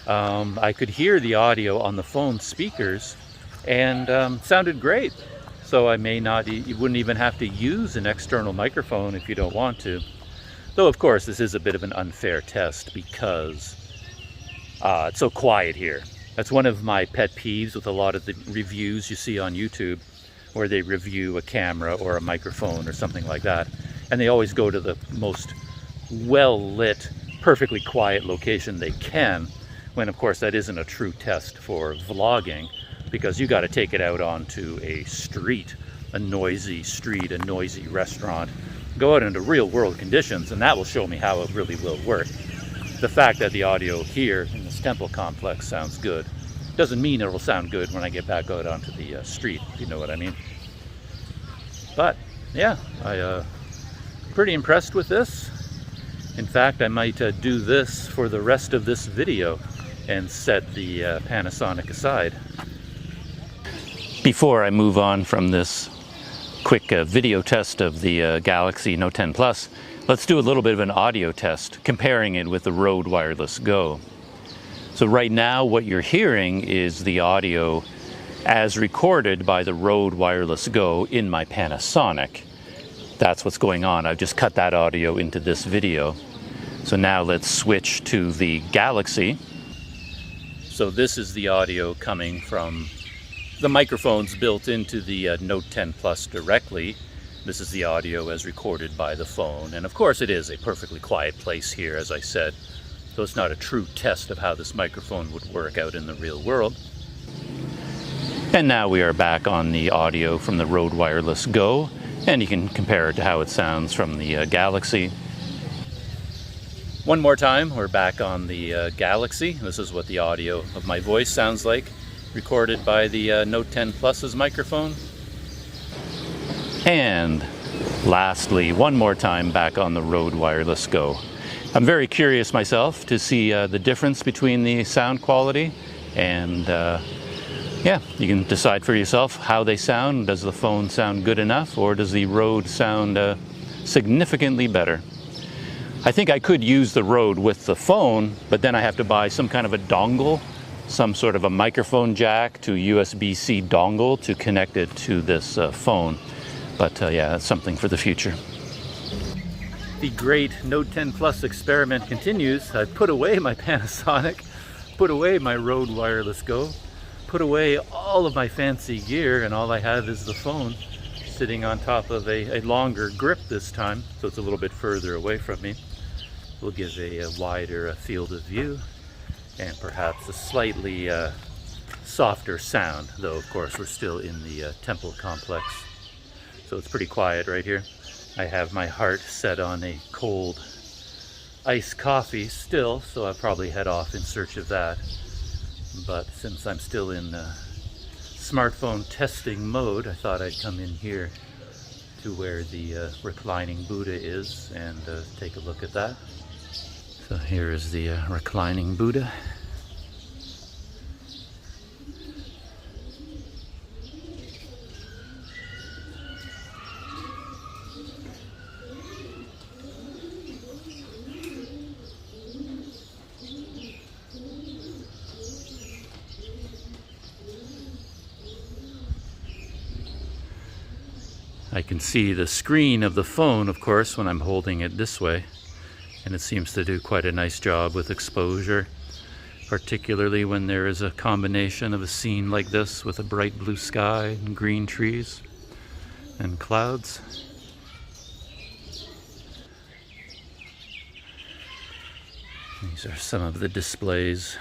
I could hear the audio on the phone speakers, and sounded great. So I may not, you wouldn't even have to use an external microphone if you don't want to. Though of course this is a bit of an unfair test because it's so quiet here. That's one of my pet peeves with a lot of the reviews you see on YouTube, where they review a camera or a microphone or something like that. And they always go to the most well-lit, perfectly quiet location they can, when of course that isn't a true test for vlogging, because you got to take it out onto a street, a noisy street, a noisy restaurant, go out into real world conditions, and that will show me how it really will work. The fact that the audio here in this temple complex sounds good doesn't mean it will sound good when I get back out onto the street, if you know what I mean. But yeah, I'm pretty impressed with this. In fact, I might do this for the rest of this video and set the Panasonic aside. Before I move on from this quick video test of the Galaxy Note 10 Plus, let's do a little bit of an audio test, comparing it with the Rode Wireless Go. So right now what you're hearing is the audio as recorded by the Rode Wireless Go in my Panasonic. That's what's going on. I've just cut that audio into this video. So now let's switch to the Galaxy. So this is the audio coming from the microphones built into the Note 10 Plus directly. This is the audio as recorded by the phone. And of course it is a perfectly quiet place here, as I said. So it's not a true test of how this microphone would work out in the real world. And now we are back on the audio from the Rode Wireless Go, and you can compare it to how it sounds from the Galaxy. One more time, we're back on the Galaxy. This is what the audio of my voice sounds like, recorded by the Note 10 Plus's microphone. And lastly, one more time back on the Rode Wireless Go. I'm very curious myself to see the difference between the sound quality, and yeah, you can decide for yourself how they sound. Does the phone sound good enough, or does the Rode sound significantly better? I think I could use the Rode with the phone, but then I have to buy some kind of a dongle, some sort of a microphone jack to USB-C dongle to connect it to this phone. But yeah, that's something for the future. The great Note 10 Plus experiment continues. I put away my Panasonic, put away my Rode Wireless Go, put away all of my fancy gear, and all I have is the phone sitting on top of a longer grip this time, so it's a little bit further away from me. Will give a wider field of view and perhaps a slightly softer sound, though of course we're still in the temple complex. So it's pretty quiet right here. I have my heart set on a cold iced coffee still, so I'll probably head off in search of that. But since I'm still in smartphone testing mode, I thought I'd come in here to where the reclining Buddha is and take a look at that. So here is the reclining Buddha. I can see the screen of the phone, of course, when I'm holding it this way. And it seems to do quite a nice job with exposure, particularly when there is a combination of a scene like this with a bright blue sky and green trees and clouds. These are some of the displays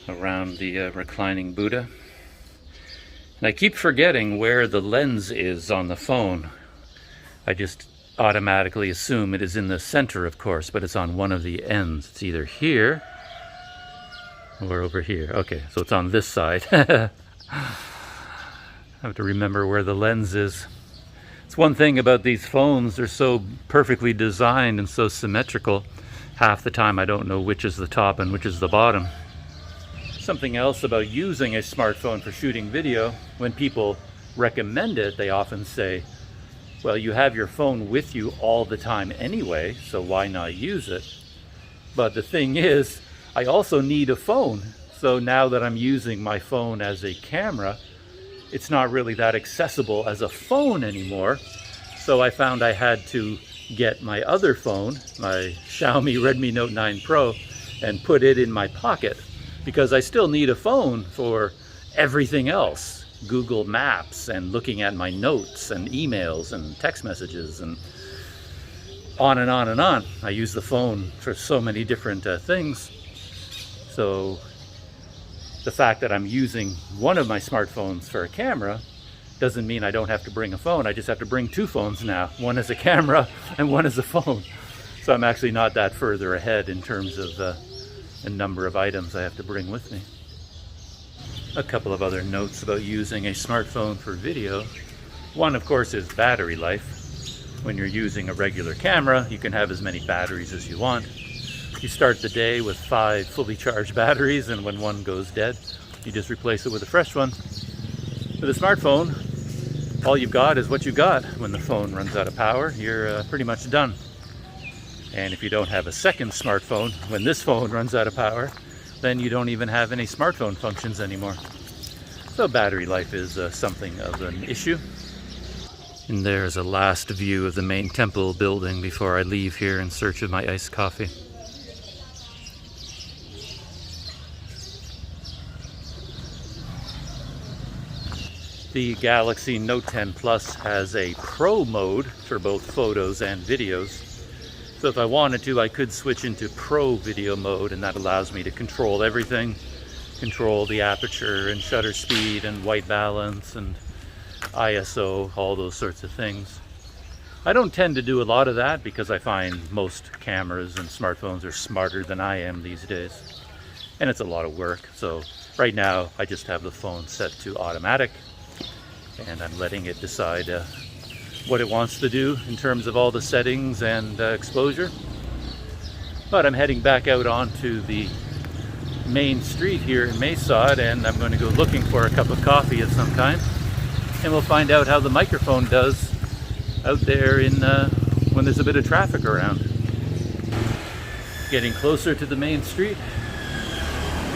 around the reclining Buddha. And I keep forgetting where the lens is on the phone. I just automatically assume it is in the center, of course, but it's on one of the ends. It's either here or over here. Okay, so it's on this side. I have to remember where the lens is. It's one thing about these phones, they're so perfectly designed and so symmetrical. Half the time I don't know which is the top and which is the bottom. Something else about using a smartphone for shooting video, when people recommend it, they often say, well, you have your phone with you all the time anyway, so why not use it? But the thing is, I also need a phone. So now that I'm using my phone as a camera, it's not really that accessible as a phone anymore. So I found I had to get my other phone, my Xiaomi Redmi Note 9 Pro, and put it in my pocket, because I still need a phone for everything else. Google Maps and looking at my notes and emails and text messages and on and on and on. I use the phone for so many different things. So the fact that I'm using one of my smartphones for a camera doesn't mean I don't have to bring a phone. I just have to bring two phones now. One is a camera and one is a phone. So I'm actually not that further ahead in terms of the number of items I have to bring with me. A couple of other notes about using a smartphone for video. One, of course, is battery life. When you're using a regular camera, you can have as many batteries as you want. You start the day with 5 fully charged batteries, and when one goes dead, you just replace it with a fresh one. With a smartphone, all you've got is what you got. When the phone runs out of power, you're pretty much done. And if you don't have a second smartphone, when this phone runs out of power, then you don't even have any smartphone functions anymore. So battery life is something of an issue. And there's a last view of the main temple building before I leave here in search of my iced coffee. The Galaxy Note 10 Plus has a Pro mode for both photos and videos. So if I wanted to, I could switch into Pro video mode, and that allows me to control everything. Control the aperture and shutter speed and white balance and ISO, all those sorts of things. I don't tend to do a lot of that because I find most cameras and smartphones are smarter than I am these days. And it's a lot of work. So right now I just have the phone set to automatic, and I'm letting it decide what it wants to do in terms of all the settings and exposure. But I'm heading back out onto the main street here in Maysod, and I'm going to go looking for a cup of coffee of some kind. And we'll find out how the microphone does out there in when there's a bit of traffic around. Getting closer to the main street.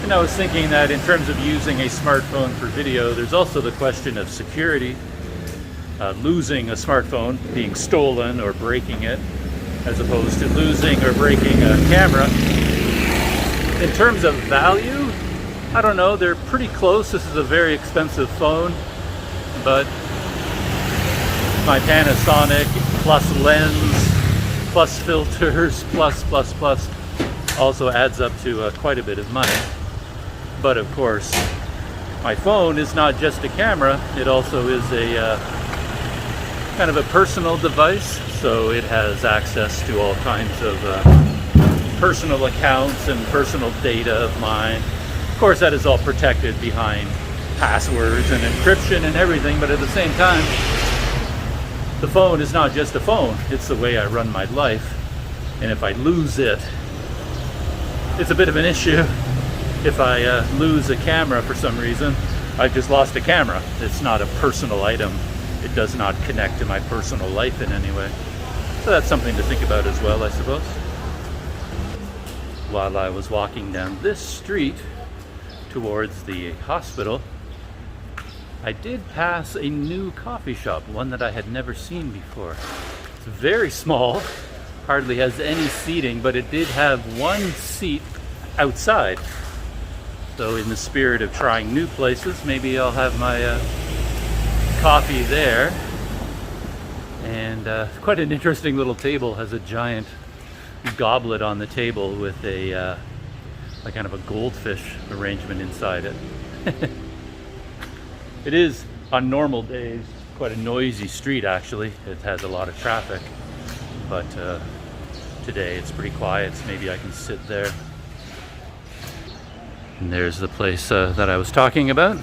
And I was thinking that in terms of using a smartphone for video, there's also the question of security. Losing a smartphone, being stolen or breaking it, as opposed to losing or breaking a camera. In terms of value, I don't know, they're pretty close. This is a very expensive phone, but my Panasonic plus lens plus filters plus also adds up to quite a bit of money. But of course, my phone is not just a camera, it also is a kind of a personal device, so it has access to all kinds of personal accounts and personal data of mine. Of course, that is all protected behind passwords and encryption and everything, but at the same time, the phone is not just a phone, it's the way I run my life. And if I lose it, it's a bit of an issue. If I lose a camera for some reason, I've just lost a camera. It's not a personal item. It does not connect to my personal life in any way. So that's something to think about as well, I suppose. While I was walking down this street towards the hospital, I did pass a new coffee shop, one that I had never seen before. It's very small, hardly has any seating, but it did have one seat outside. So in the spirit of trying new places, maybe I'll have my coffee there. And quite an interesting little table. Has a giant goblet on the table with a kind of a goldfish arrangement inside it. It is, on normal days, quite a noisy street actually. It has a lot of traffic, but today it's pretty quiet, so maybe I can sit there. And there's the place that I was talking about.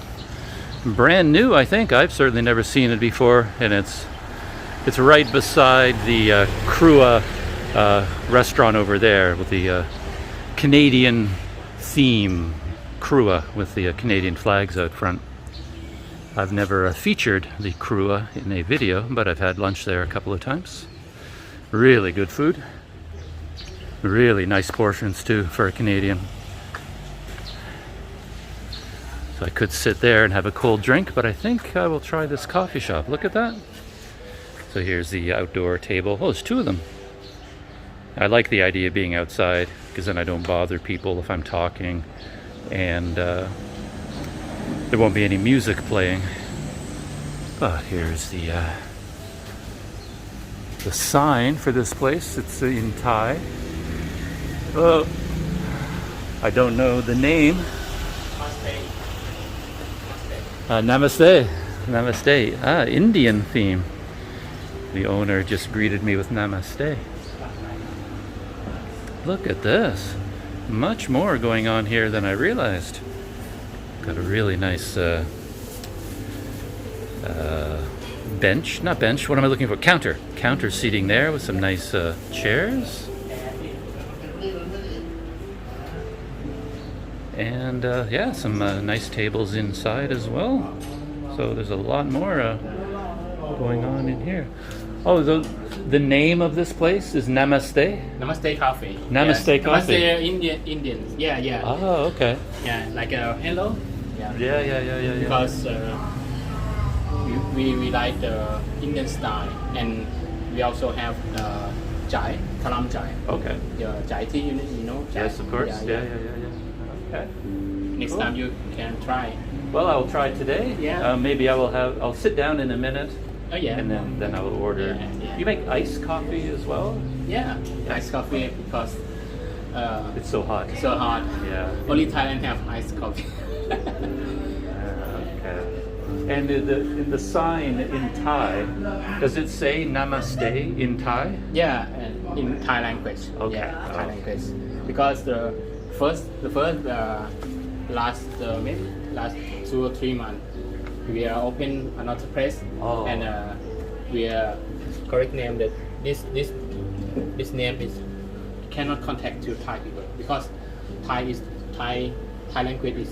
Brand new, I think. I've certainly never seen it before, and it's right beside the Krua restaurant over there with the Canadian theme, Krua, with the Canadian flags out front. I've never featured the Krua in a video, but I've had lunch there a couple of times. Really good food. Really nice portions too for a Canadian. So I could sit there and have a cold drink, but I think I will try this coffee shop. Look at that. So here's the outdoor table. Oh, there's two of them. I like the idea of being outside because then I don't bother people if I'm talking, and there won't be any music playing. But here's the the sign for this place. It's in Thai. I don't know the name. Namaste. Namaste. Ah, Indian theme. The owner just greeted me with Namaste. Look at this. Much more going on here than I realized. Got a really nice bench. Not bench, what am I looking for? Counter. Counter seating there with some nice chairs. And yeah, some nice tables inside as well. So there's a lot more going on in here. Oh, the name of this place is Namaste? Namaste Coffee. Namaste Coffee. Namaste Indians. Yeah. Oh, okay. Yeah, like hello. Yeah. Because we like the Indian style, and we also have chai, kalam chai. Okay. The chai tea, you know. Chai? Yes, of course. Yeah. Okay. Next Cool. time you can try. Well, I will try today. Yeah. Maybe I'll sit down in a minute. Oh yeah. And then I will order. Yeah. You make iced coffee as well? Yeah, iced coffee because It's so hot. so hot. Yeah. Only Thailand have iced coffee. Okay. And in the sign in Thai, does it say Namaste in Thai? Yeah, and in Thai language. Okay. Yeah, Thai language. Because the first last maybe last 2 or 3 months, we are open another place, Oh. and we are correct name that this name is cannot contact to Thai people because Thai language is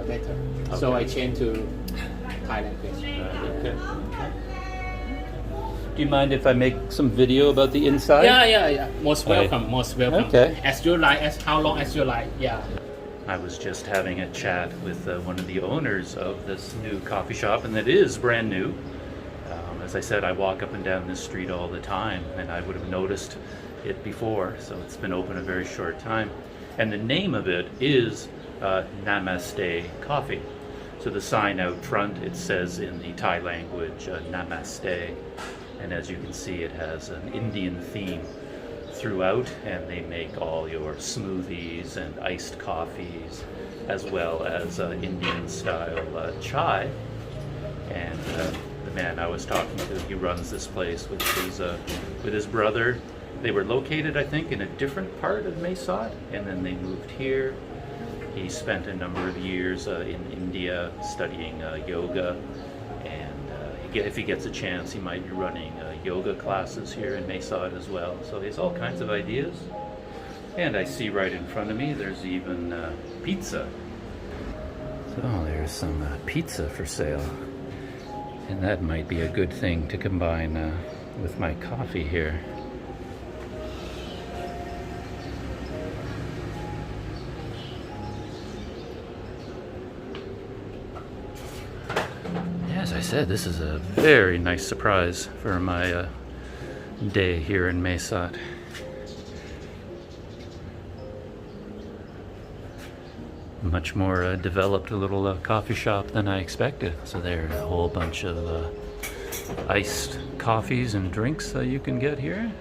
better. So I changed to Thai language. Okay. Do you mind if I make some video about the inside? Yeah. Most welcome. Most welcome. Okay. As you like, as how long as you like. Yeah. I was just having a chat with one of the owners of this new coffee shop, and it is brand new. As I said, I walk up and down this street all the time, and I would have noticed it before, so it's been open a very short time. And the name of it is Namaste Coffee. So the sign out front, it says in the Thai language, Namaste, and as you can see, it has an Indian theme throughout, and they make all your smoothies and iced coffees, as well as Indian style chai. And the man I was talking to, he runs this place with his brother. They were located, I think, in a different part of Mesot, and then they moved here. He spent a number of years in India studying yoga, and if he gets a chance, he might be running yoga classes here in Mesot as well. So he has all kinds of ideas. And I see right in front of me, there's even pizza. So there's some pizza for sale. And that might be a good thing to combine with my coffee here. As I said, this is a very nice surprise for my day here in Mesot. Much more developed little coffee shop than I expected. So there are a whole bunch of iced coffees and drinks that you can get here.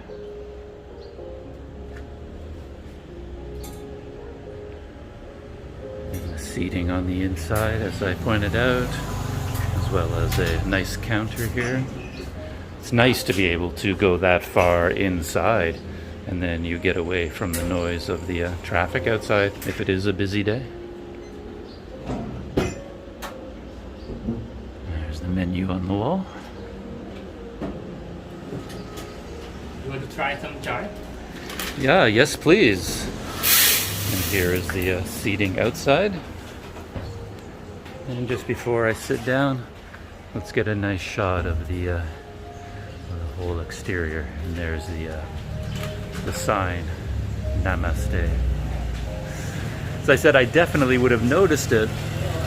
And the seating on the inside, as I pointed out, as well as a nice counter here. It's nice to be able to go that far inside, and then you get away from the noise of the traffic outside if it is a busy day. There's the menu on the wall. You want to try some chai? Yeah, yes please. And here is the seating outside. And just before I sit down, let's get a nice shot of the whole exterior. And there's the sign, Namaste. As I said, I definitely would have noticed it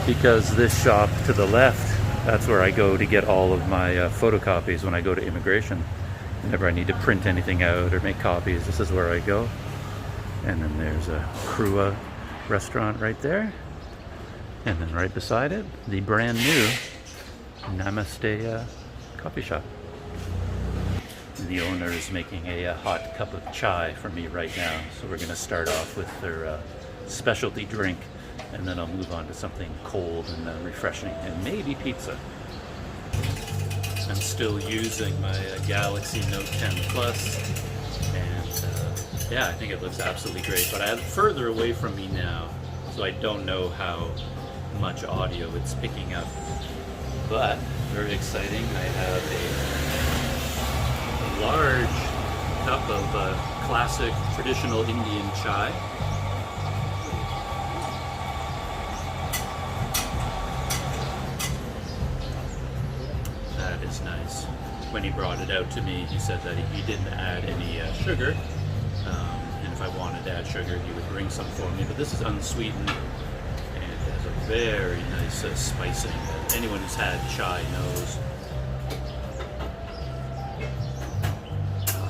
because this shop to the left, that's where I go to get all of my photocopies when I go to immigration. Whenever I need to print anything out or make copies, this is where I go. And then there's a Krua restaurant right there. And then right beside it, the brand new Namaste coffee shop. And the owner is making a hot cup of chai for me right now. So we're going to start off with their specialty drink, and then I'll move on to something cold and refreshing, and maybe pizza. I'm still using my Galaxy Note 10 Plus, and yeah, I think it looks absolutely great. But I have it further away from me now, so I don't know how much audio it's picking up. But very exciting. I have a large cup of classic traditional Indian chai. That is nice. When he brought it out to me, he said that he didn't add any sugar, and if I wanted to add sugar, he would bring some for me. But this is unsweetened, and it has a very nice spicing that anyone who's had chai knows.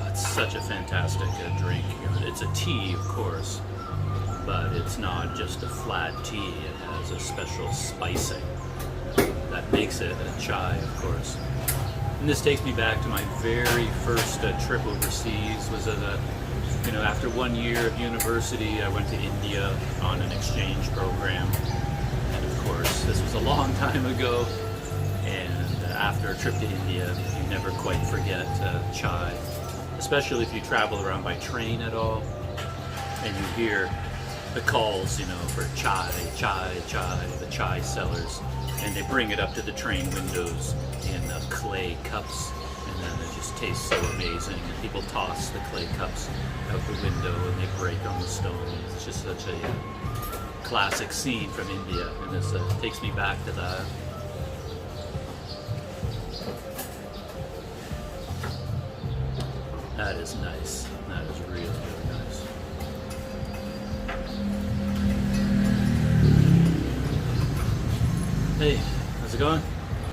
It's such a fantastic drink. It's a tea, of course, but it's not just a flat tea. It has a special spicing that makes it a chai, of course. And this takes me back to my very first trip overseas. Was after 1 year of university, I went to India on an exchange program. And of course, this was a long time ago. And after a trip to India, you never quite forget chai, especially if you travel around by train at all, and you hear the calls, for chai, chai, chai, the chai sellers. And they bring it up to the train windows in clay cups, and then it just tastes so amazing. And people toss the clay cups out the window and they break on the stones. It's just such a classic scene from India, and this takes me back to that. That is nice. That is really, really nice. Hey, how's it going?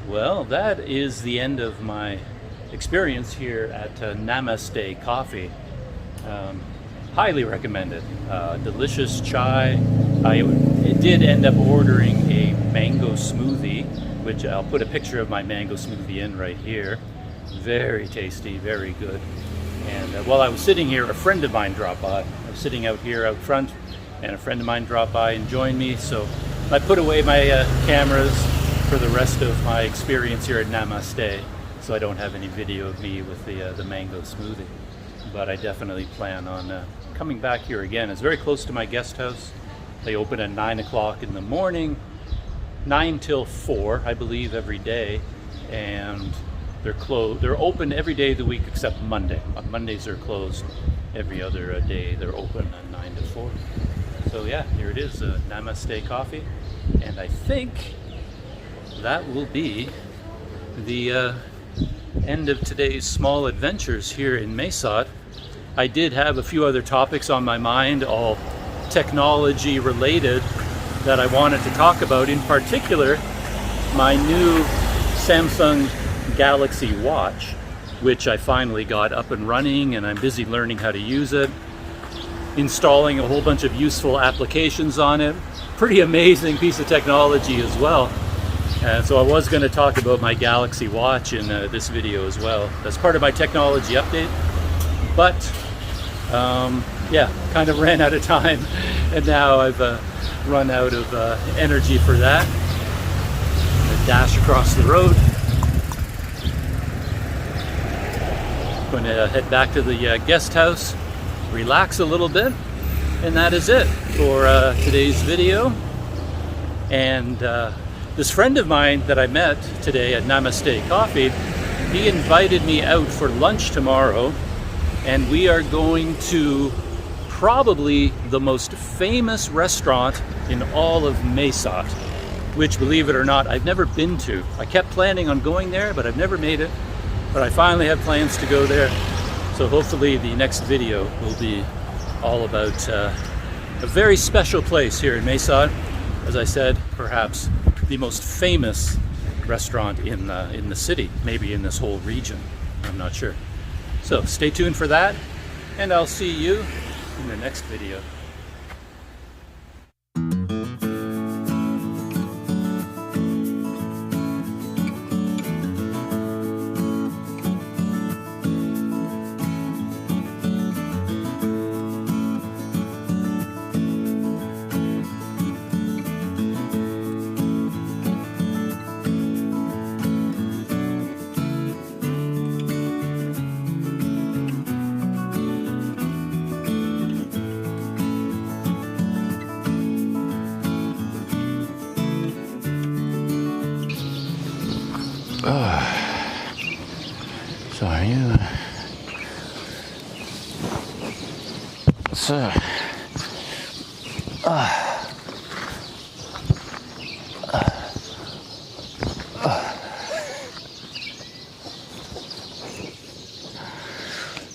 Well, that is the end of my experience here at Namaste Coffee. Highly recommended. Delicious chai. I did end up ordering a mango smoothie, which I'll put a picture of my mango smoothie in right here. Very tasty, very good. And while I was sitting here, a friend of mine dropped by. I was sitting out here out front, and a friend of mine dropped by and joined me. So I put away my cameras for the rest of my experience here at Namaste, so I don't have any video of me with the mango smoothie. But I definitely plan on coming back here again. It's very close to my guest house. They open at 9 o'clock in the morning, 9 till 4, I believe, every day. And they're closed. They're open every day of the week except Monday. On Mondays they're closed. Every other day they're open at 9 to 4. So yeah, here it is, Namaste Coffee. And I think that will be the end of today's small adventures here in Mesot. I did have a few other topics on my mind, all technology related, that I wanted to talk about. In particular, my new Samsung Galaxy Watch, which I finally got up and running, and I'm busy learning how to use it, installing a whole bunch of useful applications on it. Pretty amazing piece of technology as well. And so I was going to talk about my Galaxy Watch in this video as well. That's part of my technology update. But yeah, kind of ran out of time, and now I've run out of energy for that. I'm going to dash across the road. Going to head back to the guest house, relax a little bit, and that is it for today's video. And this friend of mine that I met today at Namaste Coffee, he invited me out for lunch tomorrow, and we are going to probably the most famous restaurant in all of Mesot, which, believe it or not, I've never been to. I kept planning on going there, but I've never made it. But I finally have plans to go there. So hopefully the next video will be all about a very special place here in Mesot. As I said, perhaps the most famous restaurant in the city, maybe in this whole region. I'm not sure. So stay tuned for that, and I'll see you in the next video. So are you? So.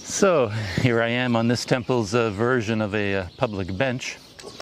So here I am on this temple's version of a public bench.